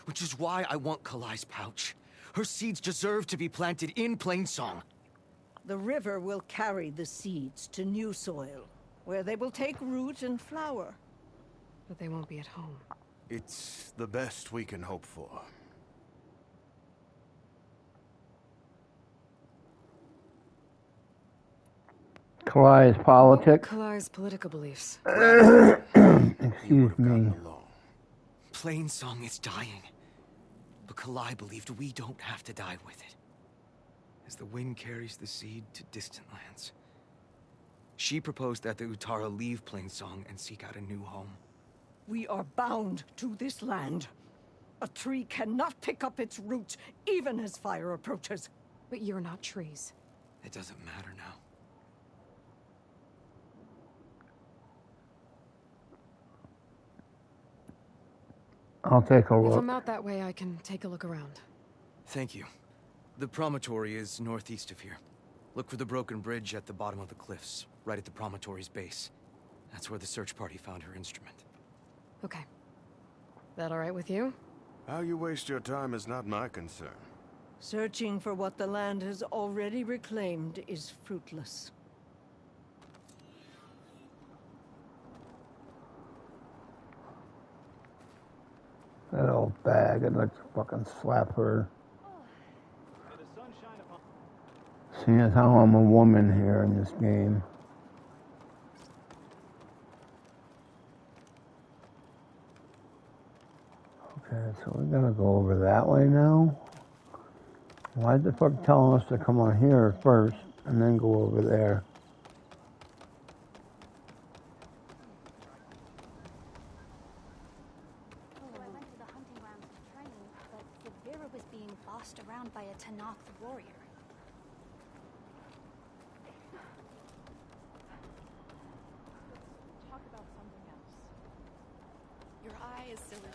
Which is why I want Kalai's pouch. Her seeds deserve to be planted in Plainsong. The river will carry the seeds to new soil, where they will take root and flower. But they won't be at home. It's the best we can hope for. Kalai's politics. Kalai's political beliefs. Excuse me. Plainsong is dying. But Kalai believed we don't have to die with it. As the wind carries the seed to distant lands. She proposed that the Utara leave Plainsong and seek out a new home. We are bound to this land. A tree cannot pick up its roots, even as fire approaches. But you're not trees. It doesn't matter now. I'll take a look. If I'm out that way, I can take a look around. Thank you. The promontory is northeast of here. Look for the broken bridge at the bottom of the cliffs, right at the promontory's base. That's where the search party found her instrument. Okay. That all right with you? How you waste your time is not my concern. Searching for what the land has already reclaimed is fruitless. That old bag, I'd like to fucking slap her. Seeing as how I'm a woman here in this game. Okay, so we gotta go over that way now. Why the fuck telling us to come on here first and then go over there?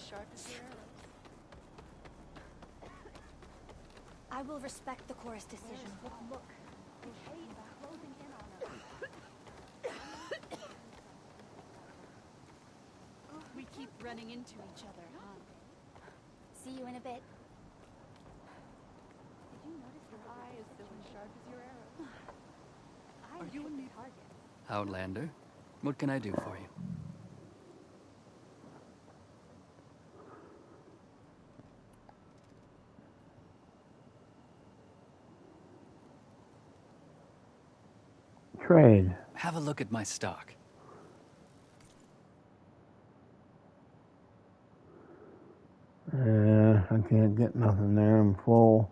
sharp as your arrows. I will respect the chorus decision. Look. The shades are closing in on us. We keep running into each other, huh? See you in a bit. Did you notice your eye is still as sharp as your arrow? Are you a new target? Outlander, what can I do for you? Trade. Have a look at my stock. I can't get nothing there. I'm full.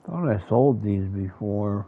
Thought I sold these before.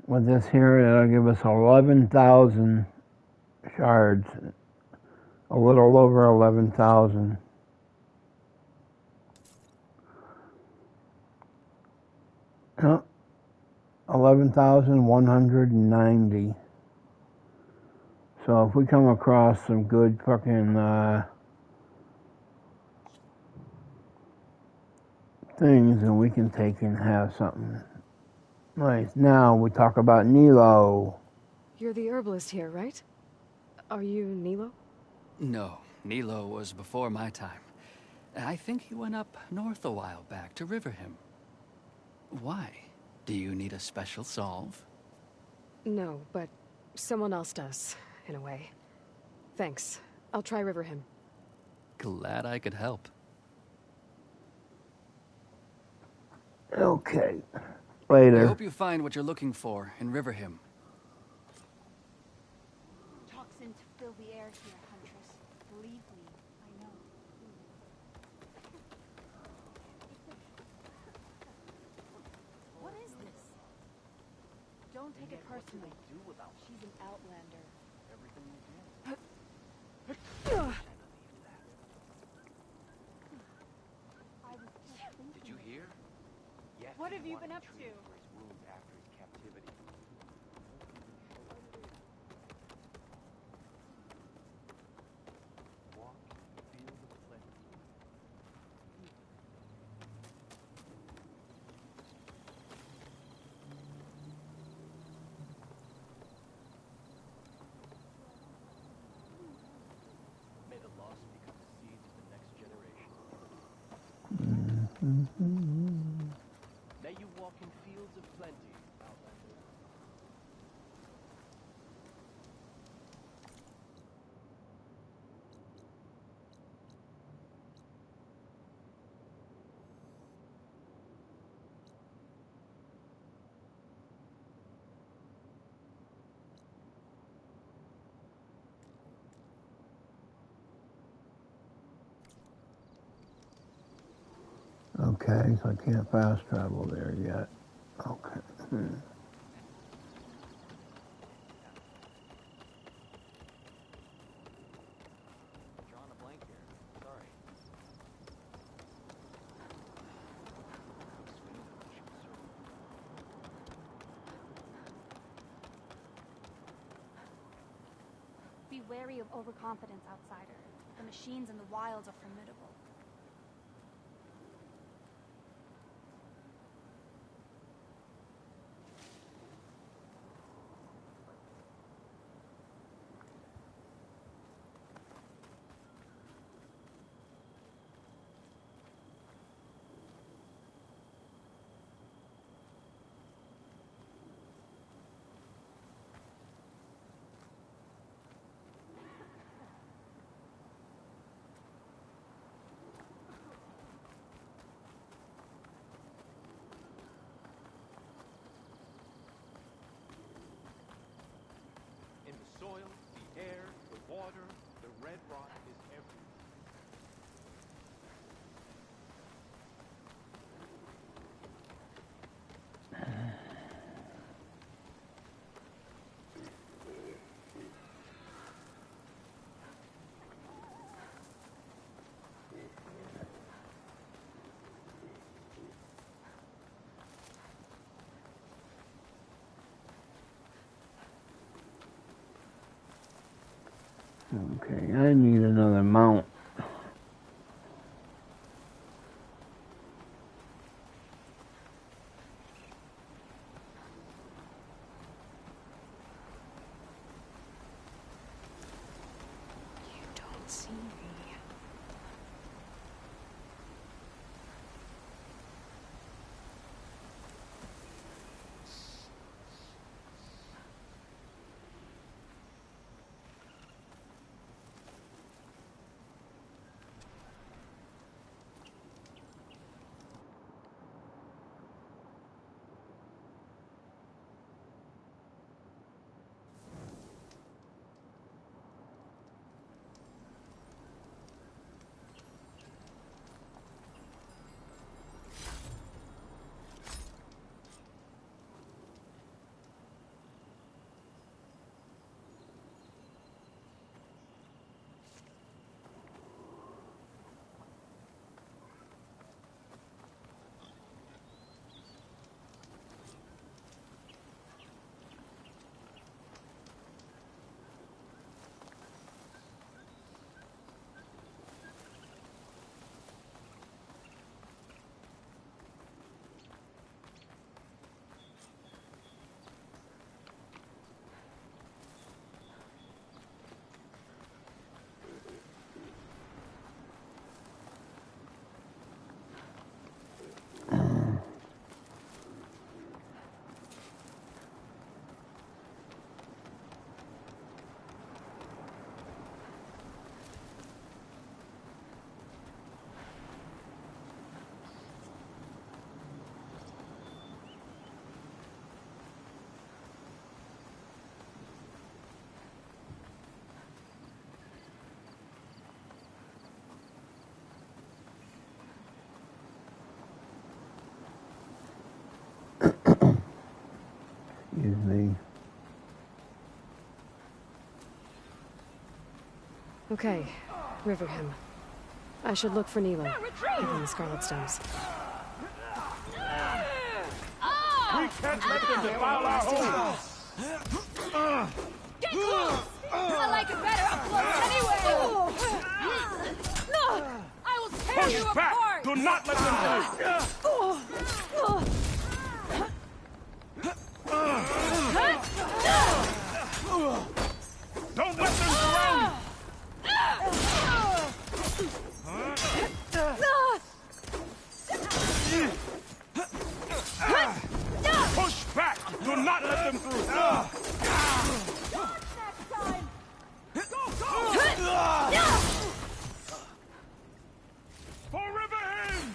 With this here, it'll give us 11,000 shards. A little over 11,000. Oh, 11,190. So if we come across some good fucking things, then we can take and have something nice. Now we talk about Nilo. You're the herbalist here, right? Are you Nilo? No, Nilo was before my time. I think he went up north a while back to Riverhim. Why? Do you need a special solve? No, but someone else does, in a way. Thanks. I'll try Riverhim. Glad I could help. Okay. Later. I hope you find what you're looking for in Riverhim. Toxins fill the air here, Huntress. Believe me, I know. What is this? Don't take it personally. She's an outlander. Everything you did. Did you hear? Yes. What have you been up to? For his wounds after his captivity. Walk in the field of plenty. May the lost become a seed to the next generation. May you walk in fields of plenty, Outlander. Okay, so I can't fast travel there yet. Okay. Drawing a blank here. Sorry. wary of overconfidence, outsider. The machines in the wilds are formidable. In the soil, the air, the water, the red rot is everywhere. Okay, I need another mount. You don't see me. Excuse me. Okay, Riverham. I should look for Nilo, given the Scarlet Stones. We can't let them defile our homes! Get close! I like it better up close anyway! I will tear you Push back! apart! Do not let them through! Don't let them surround you! Push back! Do not let them through! For Riverhand!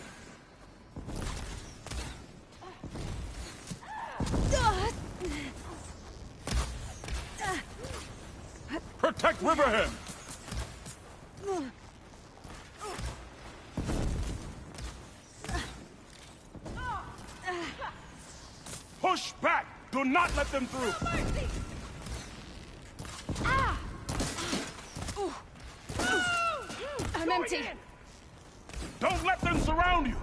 Protect Riverhand! Push back! Do not let them through! I'm empty. Don't let them surround you!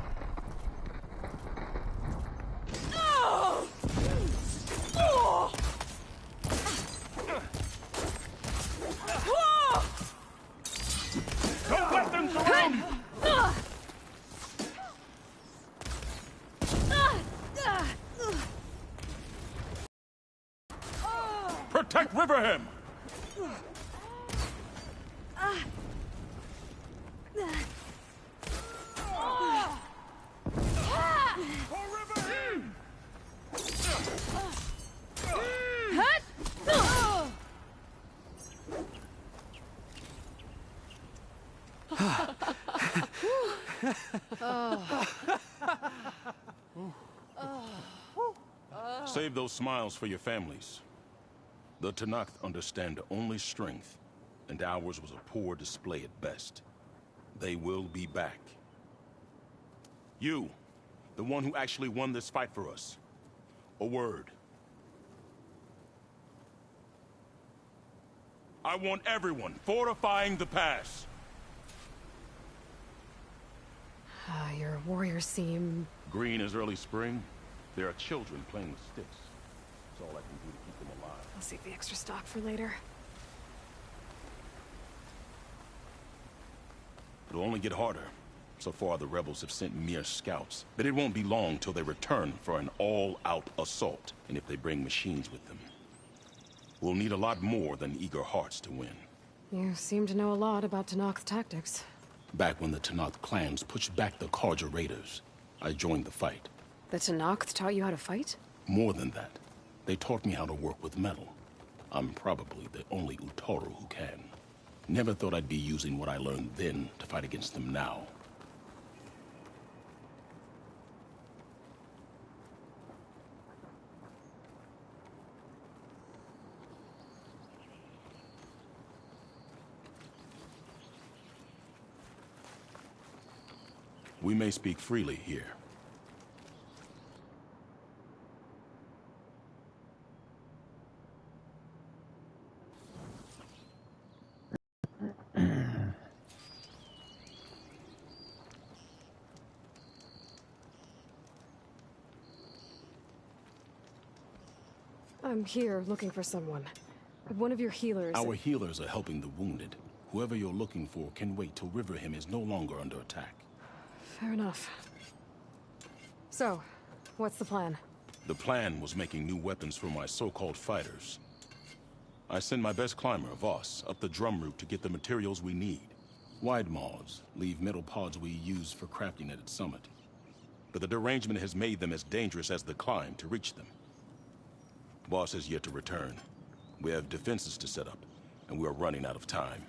protect Riverham! Save those smiles for your families. The Tenakth understand only strength, and ours was a poor display at best. They will be back. You, the one who actually won this fight for us. A word. I want everyone fortifying the pass. Your warriors seem... Green as early spring. There are children playing with sticks. That's all I can do to keep them alive. I'll save the extra stock for later. It'll only get harder. So far, the rebels have sent mere scouts. But it won't be long till they return for an all-out assault. And if they bring machines with them, we'll need a lot more than eager hearts to win. You seem to know a lot about Tenakth tactics. Back when the Tenakth clans pushed back the Carja raiders, I joined the fight. The Tenakth taught you how to fight? More than that, they taught me how to work with metal. I'm probably the only Utaru who can. Never thought I'd be using what I learned then to fight against them now. We may speak freely here. I'm here looking for someone. One of your healers... Our healers are helping the wounded. Whoever you're looking for can wait till Riverham is no longer under attack. Fair enough. So, what's the plan? The plan was making new weapons for my so-called fighters. I send my best climber, Voss, up the drum route to get the materials we need. Wide maws leave metal pods we use for crafting at its summit. But the derangement has made them as dangerous as the climb to reach them. Voss has yet to return. We have defenses to set up, and we are running out of time.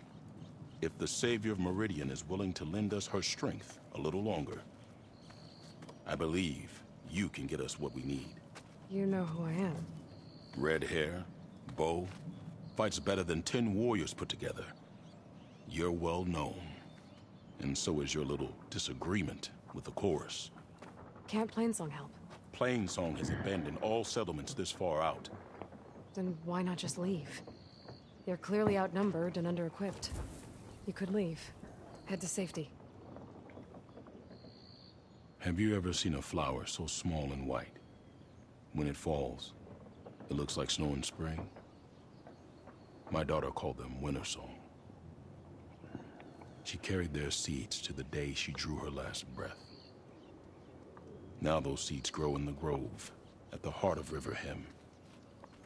If the Savior of Meridian is willing to lend us her strength a little longer, I believe you can get us what we need. You know who I am. Red hair, bow, fights better than 10 warriors put together. You're well known. And so is your little disagreement with the chorus. Can't Plainsong help? Plainsong has abandoned all settlements this far out. Then why not just leave? You're clearly outnumbered and under-equipped. You could leave. Head to safety. Have you ever seen a flower so small and white? When it falls, it looks like snow in spring. My daughter called them winter song. She carried their seeds to the day she drew her last breath. Now those seeds grow in the grove, at the heart of Riverham,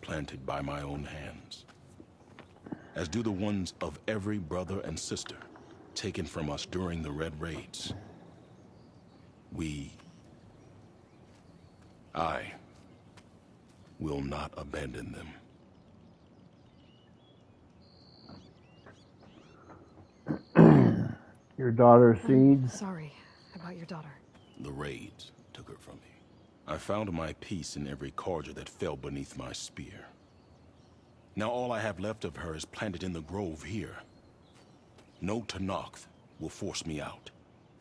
planted by my own hands. As do the ones of every brother and sister taken from us during the Red Raids. I will not abandon them. Your daughter's seeds? Sorry about your daughter. The raids took her from me. I found my peace in every Carja that fell beneath my spear. Now all I have left of her is planted in the grove here. No Tenakth will force me out.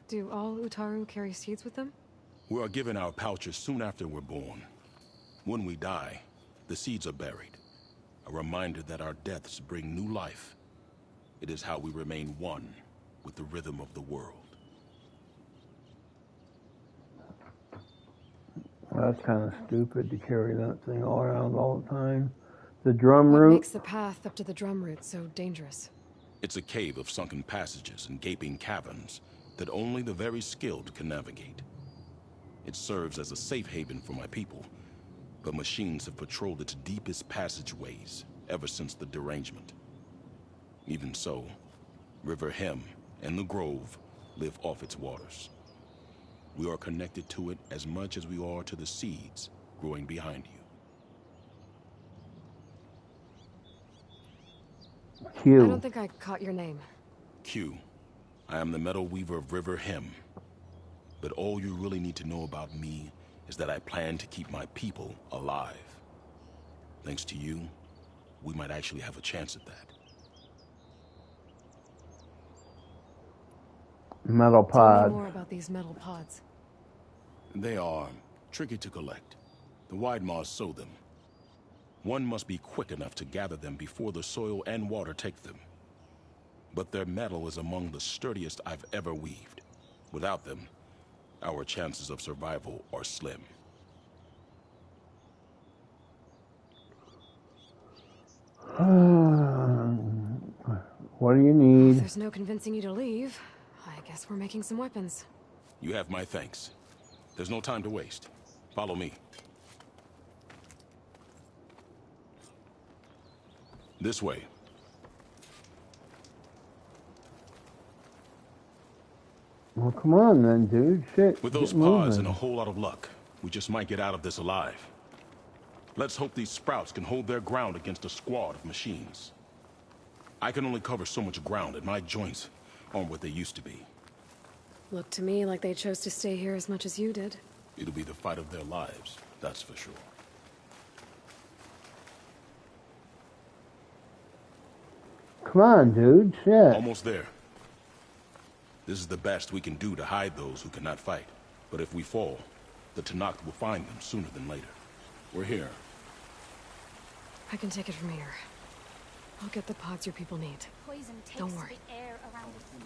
Do all Utaru carry seeds with them? We are given our pouches soon after we're born. When we die, the seeds are buried. A reminder that our deaths bring new life. It is how we remain one with the rhythm of the world. Well, that's kind of stupid to carry that thing all around all the time. The drum What route? makes the path up to the drum route so dangerous? It's a cave of sunken passages and gaping caverns that only the very skilled can navigate. It serves as a safe haven for my people, but machines have patrolled its deepest passageways ever since the derangement. Even so, River Hem and the Grove live off its waters. We are connected to it as much as we are to the seeds growing behind you. I don't think I caught your name. Q. I am the Metal Weaver of River Hem. But all you really need to know about me is that I plan to keep my people alive. Thanks to you, we might actually have a chance at that. Metal pod. Tell me more about these metal pods. They are tricky to collect. The Widemaws sow them. One must be quick enough to gather them before the soil and water take them. But their metal is among the sturdiest I've ever weaved. Without them, our chances of survival are slim. What do you need? If there's no convincing you to leave, I guess we're making some weapons. You have my thanks. There's no time to waste. Follow me. This way. Well, come on then, dude. Shit. With those get pods moving. and a whole lot of luck, we just might get out of this alive. Let's hope these sprouts can hold their ground against a squad of machines. I can only cover so much ground, and my joints aren't what they used to be. Looked to me like they chose to stay here as much as you did. It'll be the fight of their lives, that's for sure. Come on, dude. Shit. Almost there. This is the best we can do to hide those who cannot fight. But if we fall, the Tenakth will find them sooner than later. We're here. I can take it from here. I'll get the pods your people need. Poison takes Don't worry. the air around us. We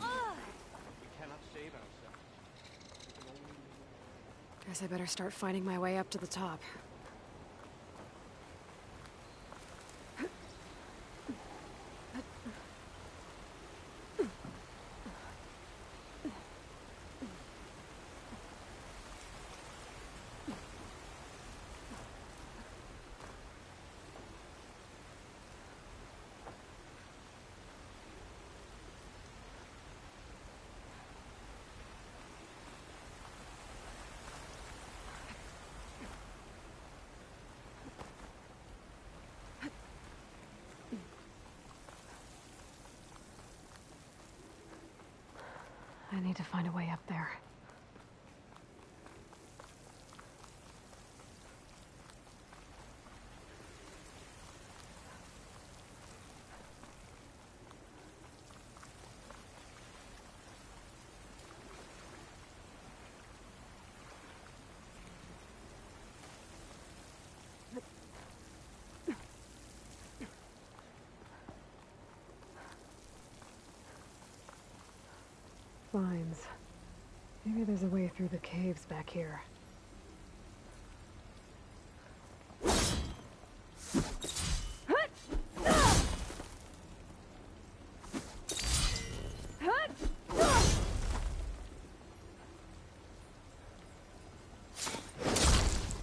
cannot save ourselves. We can only Guess I better start fighting my way up to the top. I need to find a way up there. Vines. Maybe there's a way through the caves back here.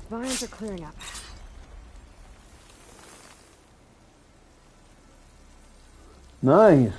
Vines are clearing up. Nice.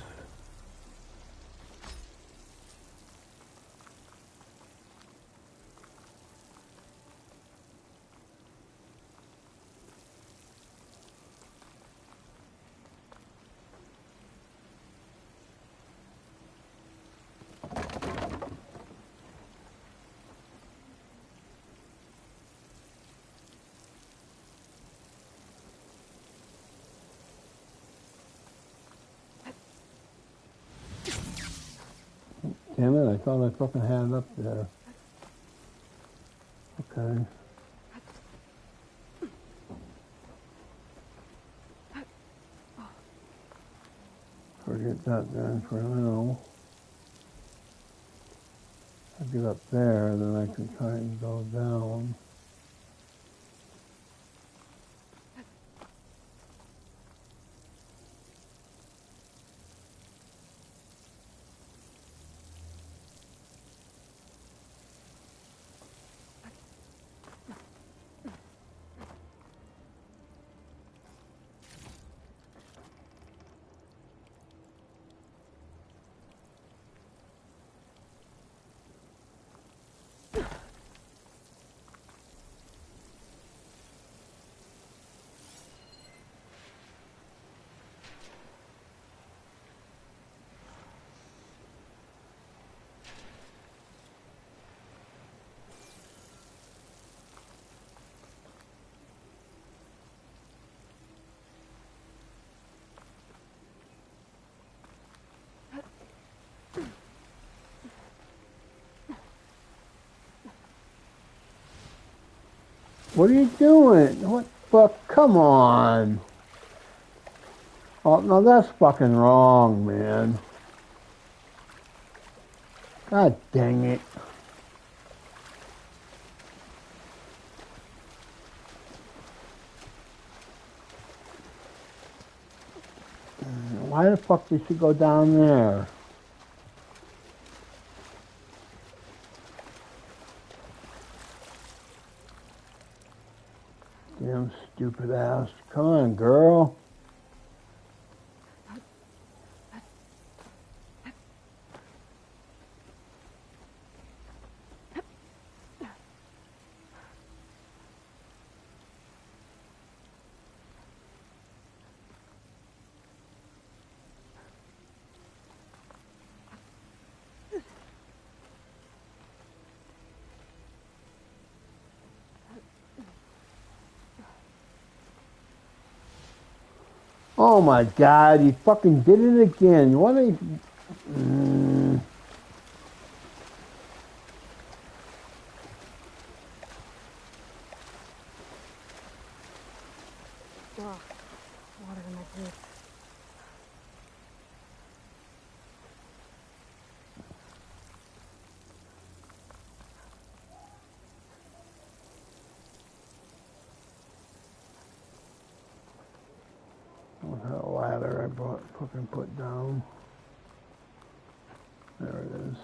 Damn it, I thought I fucking had it up there. Okay. Forget that then for now. I get up there, then I can try and go down. What are you doing? What fuck? Come on. Oh, no, that's fucking wrong, man. God dang it. Why the fuck did she go down there? Damn stupid ass. Come on, girl. Oh my god, you fucking did it again. What are you... Ugh, water in my boots. What's that ladder I fucking put down? There it is.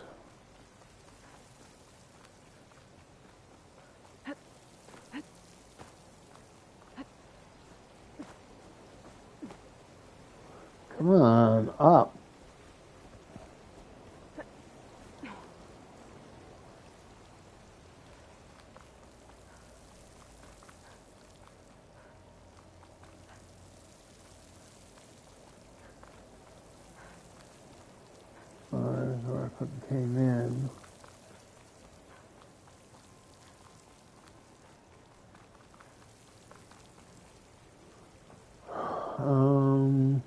Come on, up. There's where I fucking came in. Um...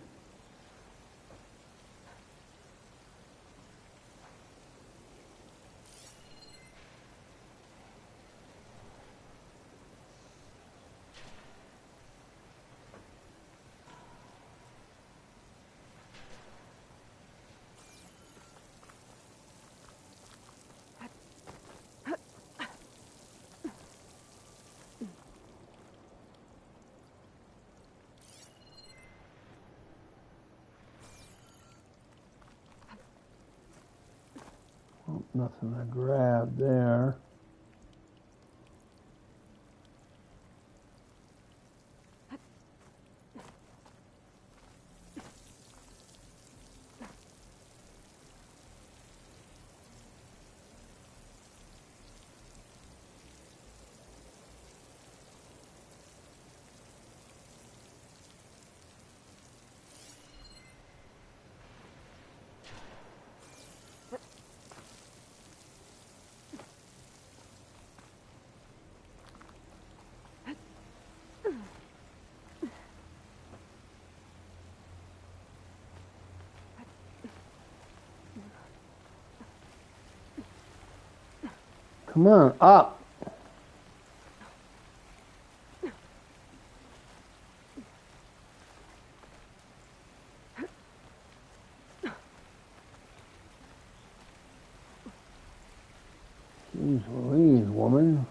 Oh, nothing to grab there. Come on, up. Jeez Louise, woman.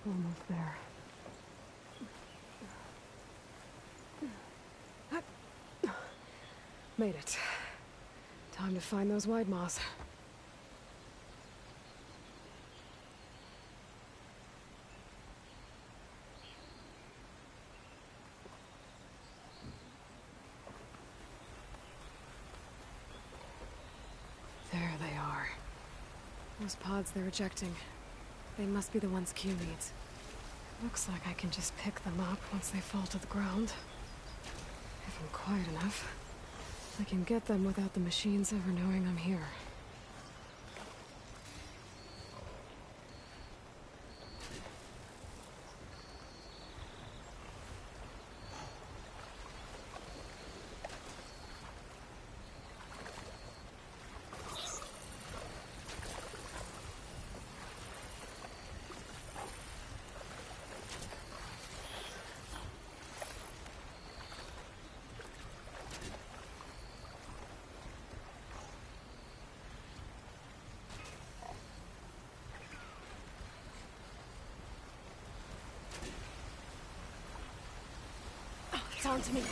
Almost there. Made it. Time to find those wide maws. There they are. Those pods they're ejecting. They must be the ones Q needs. Looks like I can just pick them up once they fall to the ground. If I'm quiet enough, I can get them without the machines ever knowing I'm here. It's on to me.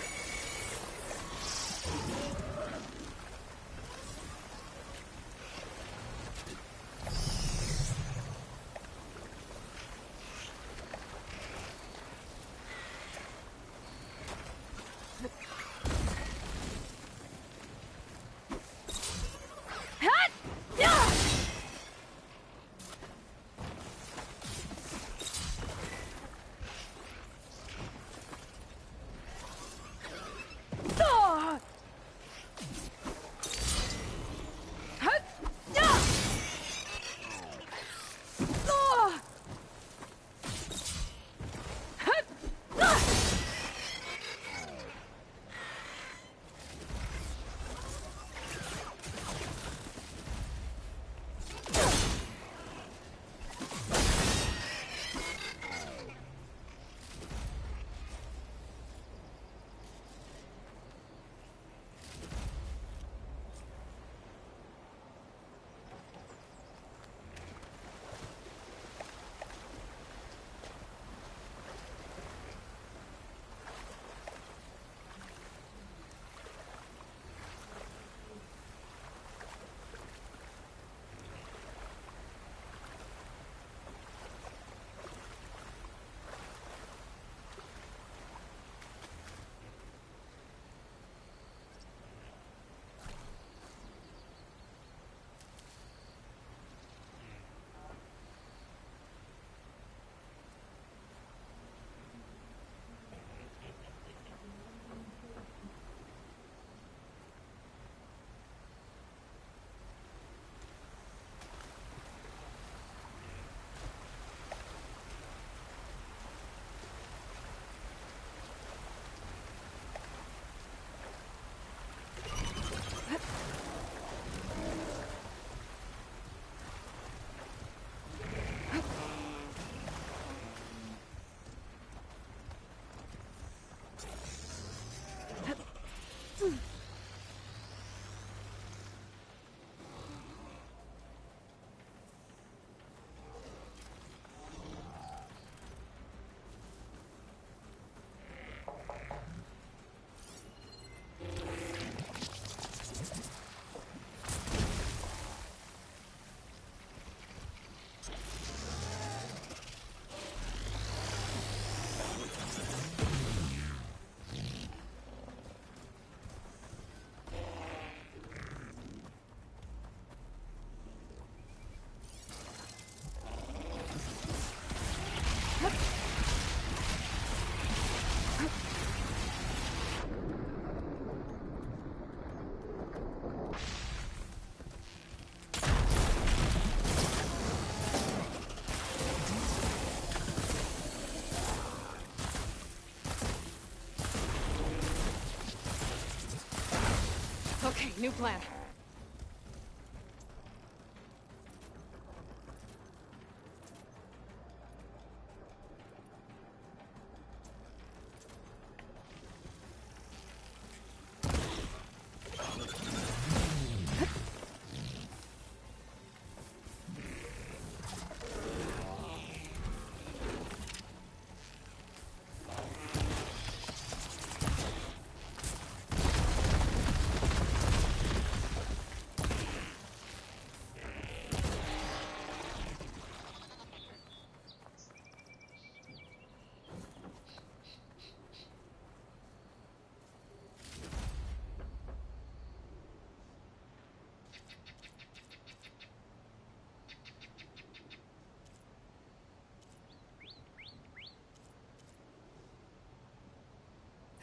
Okay, new plan.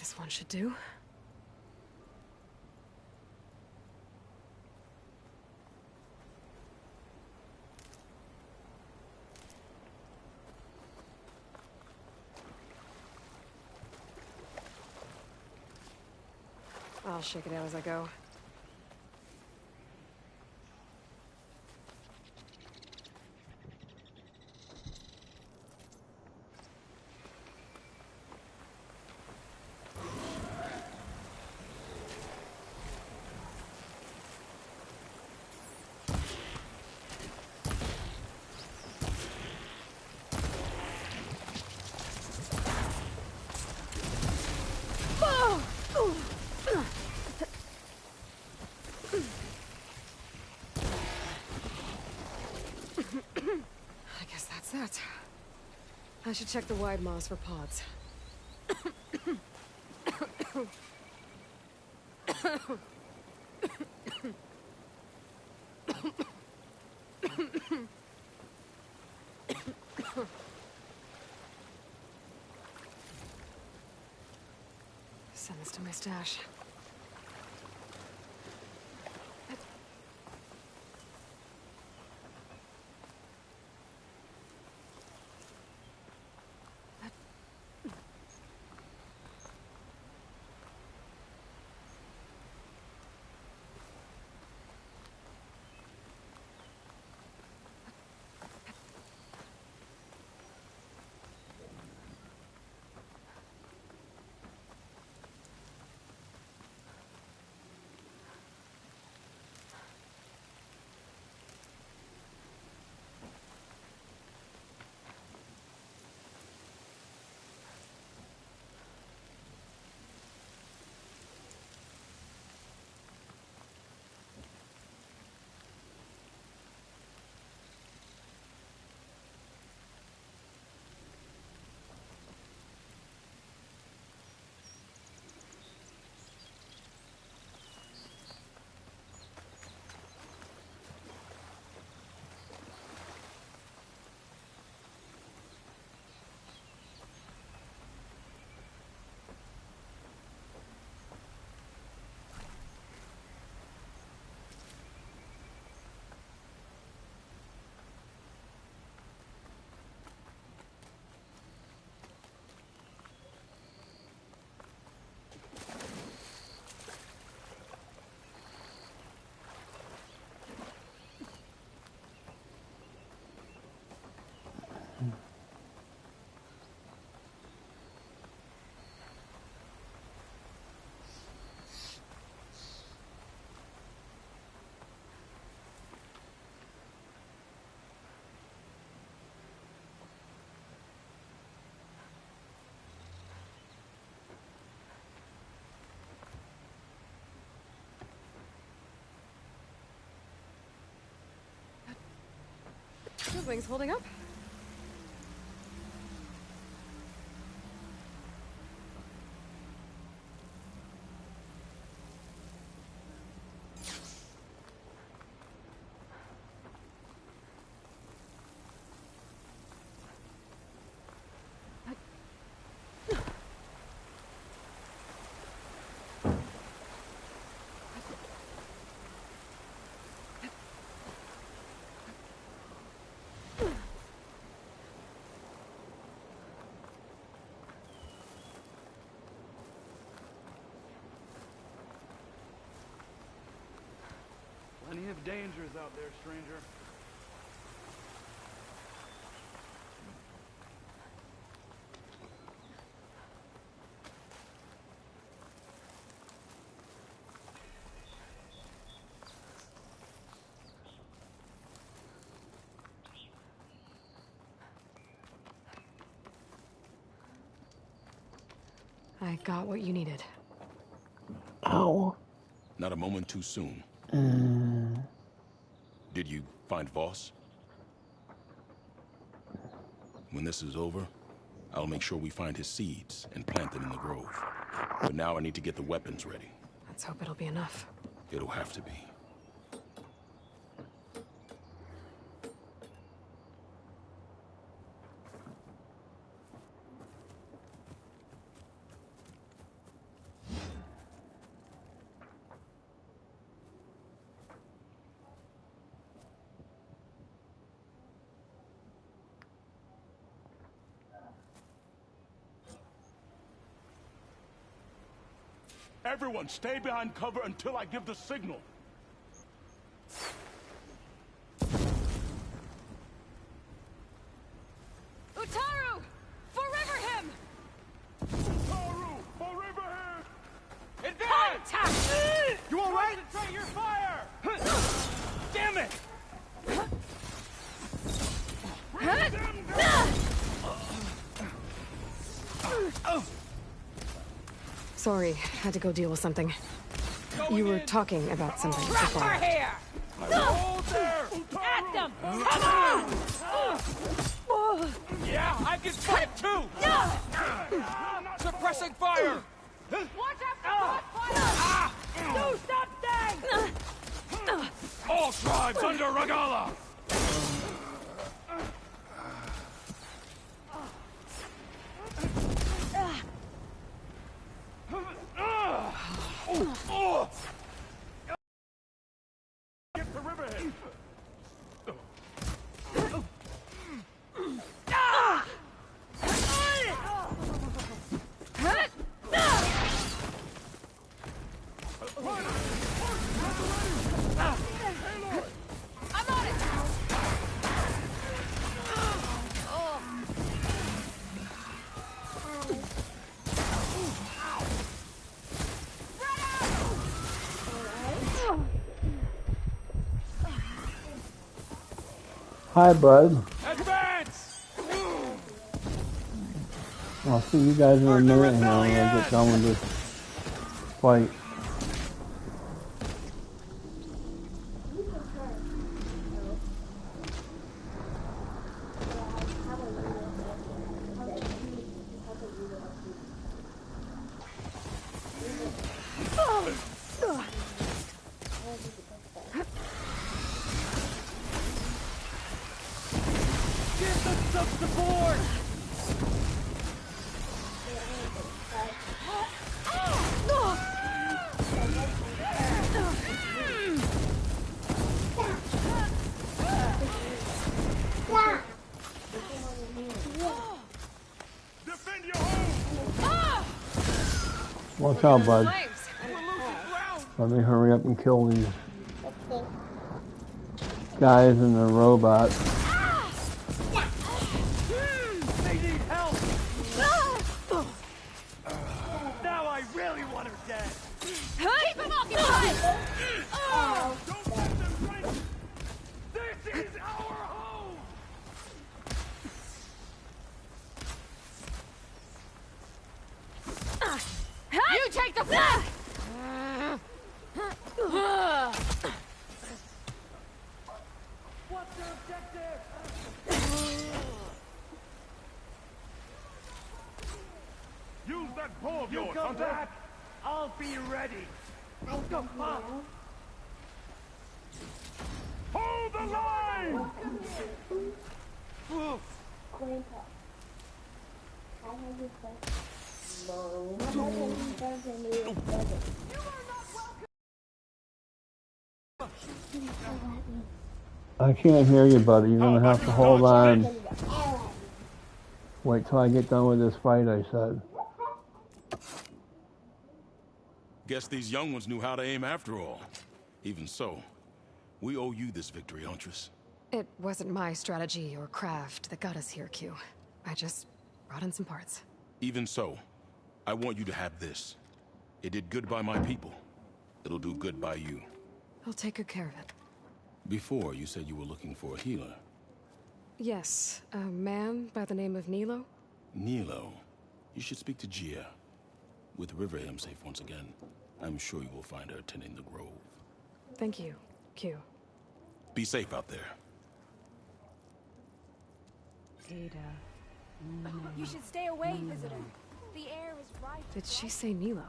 This one should do. I'll shake it out as I go. I guess that's that. I should check the wide maws for pods. Send this to my stash. Those wings holding up? Plenty of dangers out there, stranger. I got what you needed. Ow. Not a moment too soon. Did you find Voss? When this is over, I'll make sure we find his seeds and plant them in the grove. But now I need to get the weapons ready. Let's hope it'll be enough. It'll have to be. Everyone, stay behind cover until I give the signal. Utaru! For Riverhim! Utaru! For Riverhim! Advance! Contact! You all right? Concentrate your fire! Damn it! Sorry, had to go deal with something. You were talking about something before. Trapper here! Hold there! At them! Come on! Yeah, I can fight too! Suppressing fire! Watch out for fire! Do something! All tribes under Regala! Get to Riverhead! I'm on it! Hi, bud. Advance! I'll see you guys in a minute here when I get done with this fight. Give them some support! Defend your home! Watch out, bud. Let me hurry up and kill these guys and the robot. They need help! Now I really want her dead! Keep him occupied! Don't let them break! This is our home! You take the flank! What's their objective? Use that pole of You yours, come Hunter! back, I'll be ready! Come on! Hold the line! I can't hear you, buddy. You're gonna have to hold on. Wait till I get done with this fight, I said. Guess these young ones knew how to aim after all. Even so, we owe you this victory, Huntress. It wasn't my strategy or craft that got us here, Q. I just brought in some parts. Even so, I want you to have this. It did good by my people. It'll do good by you. I'll take good care of it. Before, you said you were looking for a healer. Yes, a man by the name of Nilo. Nilo. You should speak to Gia. With Riverhim safe once again, I'm sure you will find her tending the grove. Thank you, Q. Be safe out there. Ada. You should stay away, visitor. The air is rife. Did she say Nilo?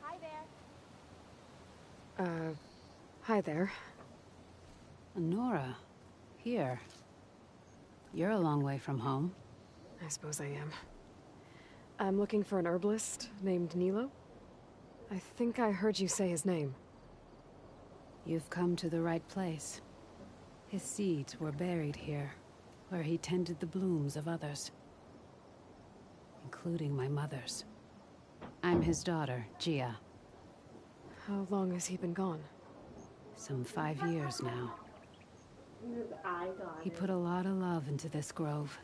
Hi there. Hi there. Nora, here. You're a long way from home. I suppose I am. I'm looking for an herbalist named Nilo. I think I heard you say his name. You've come to the right place. His seeds were buried here. where he tended the blooms of others, including my mother's. I'm his daughter, Gia. How long has he been gone? Some 5 years now. He put a lot of love into this grove.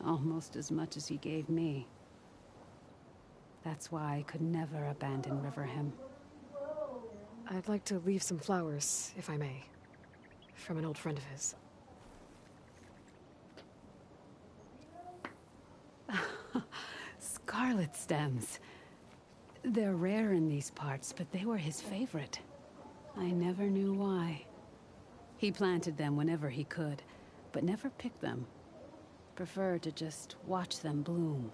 Almost as much as he gave me. That's why I could never abandon Riverham. I'd like to leave some flowers, if I may. From an old friend of his. Scarlet stems. They're rare in these parts, but they were his favorite. I never knew why. He planted them whenever he could, but never picked them. Preferred to just watch them bloom.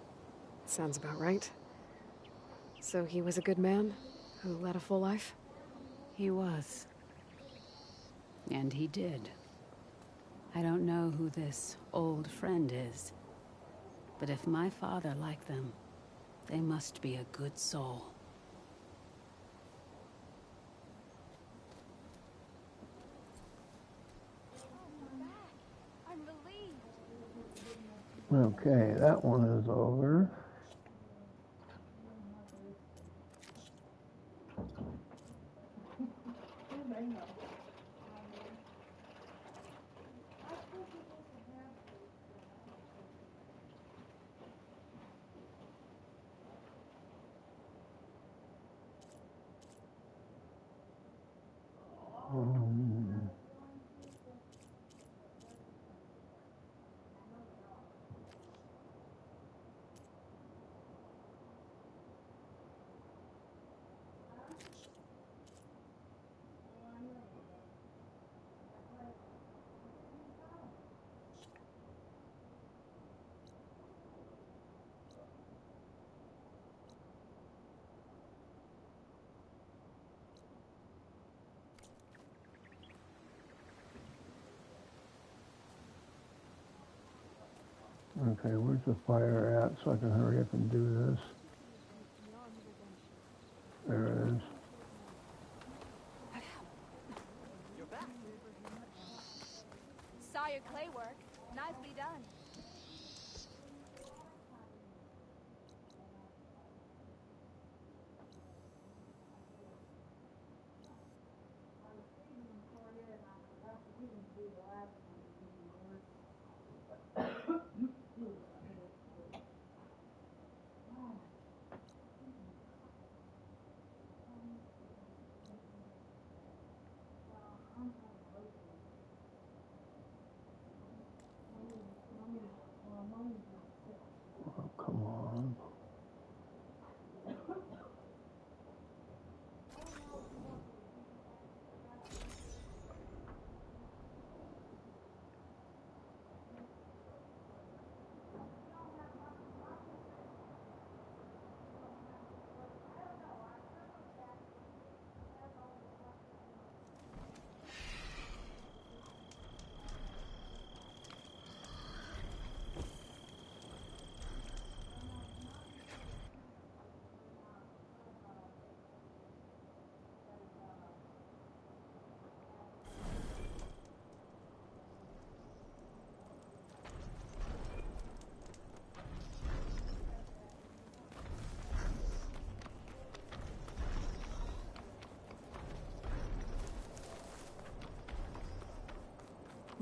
Sounds about right. So he was a good man who led a full life? He was. And he did. I don't know who this old friend is, but if my father liked them, they must be a good soul. I'm relieved. Okay, that one is over. Okay, where's the fire at so I can hurry up and do this? There it is. Saw your clay work. Nicely done. Oh, come on.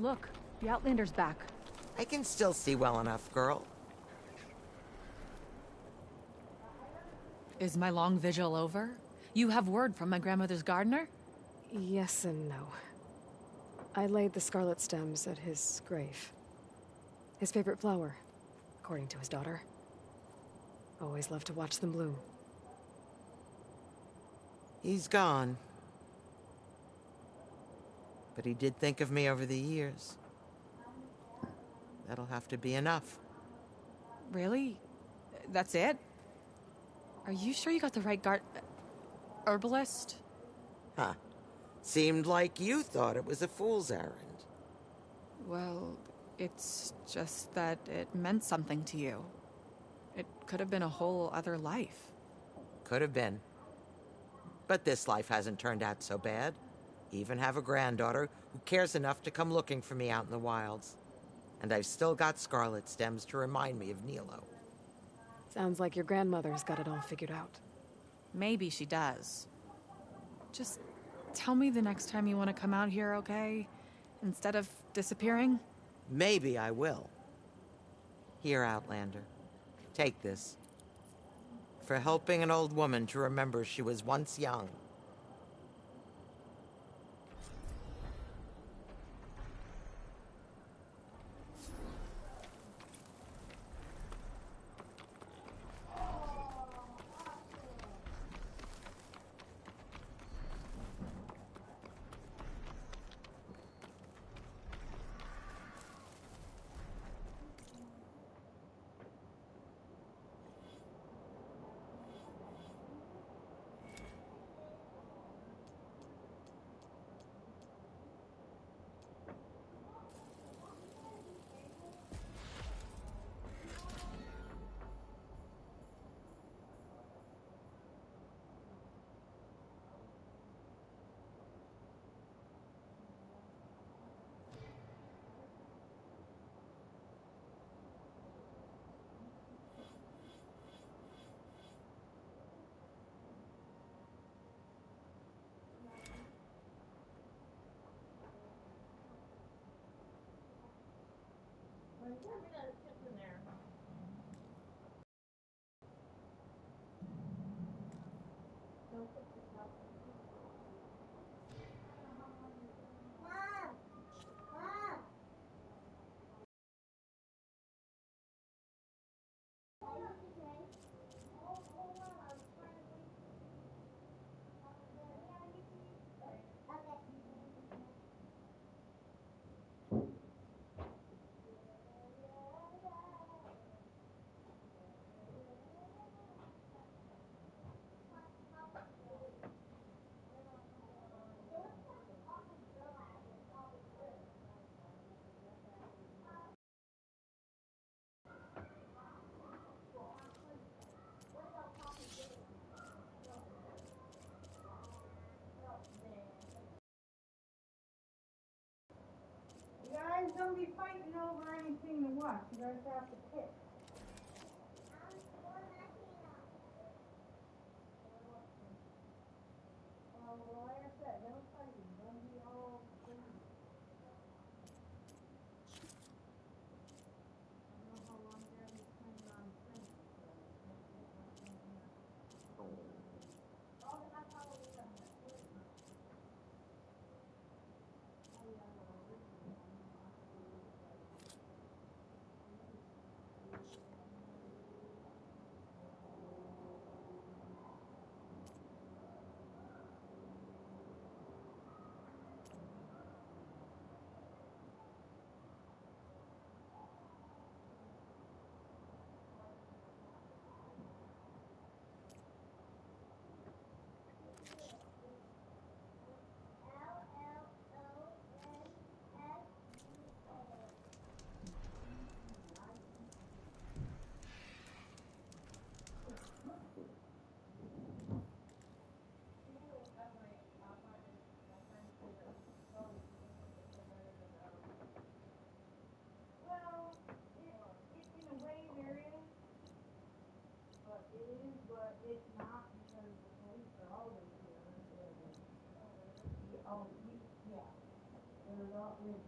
Look, the Outlander's back. I can still see well enough, girl. Is my long vigil over? You have word from my grandmother's gardener? Yes and no. I laid the scarlet stems at his grave. His favorite flower, according to his daughter. Always loved to watch them bloom. He's gone. But he did think of me over the years. That'll have to be enough. Really? That's it? Are you sure you got the right herbalist? Huh. Seemed like you thought it was a fool's errand. Well, it's just that it meant something to you. It could have been a whole other life. Could have been. But this life hasn't turned out so bad. Even have a granddaughter who cares enough to come looking for me out in the wilds. And I've still got scarlet stems to remind me of Nilo. Sounds like your grandmother's got it all figured out. Maybe she does. Just tell me the next time you want to come out here, okay? Instead of disappearing? Maybe I will. Here, Outlander. Take this. For helping an old woman to remember she was once young. You guys don't be fighting over anything to watch. You guys have to pick. Well, like I said, no fighting. Don't be all crazy. I don't know how long Daddy's planning on staying.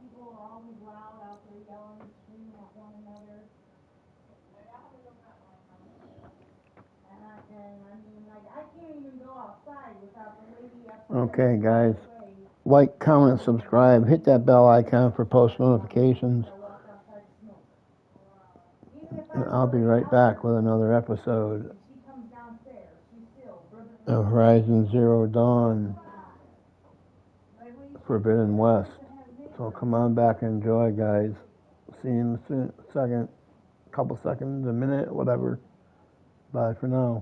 People are always loud out there yelling and screaming at one another. And I mean, like, I can't even go outside without the lady up there. Okay, guys. Like, comment, subscribe. Hit that bell icon for post notifications. And I'll be right back with another episode of Horizon Zero Dawn Forbidden West. So come on back and enjoy, guys. See you in a second, couple seconds, a minute, whatever. Bye for now.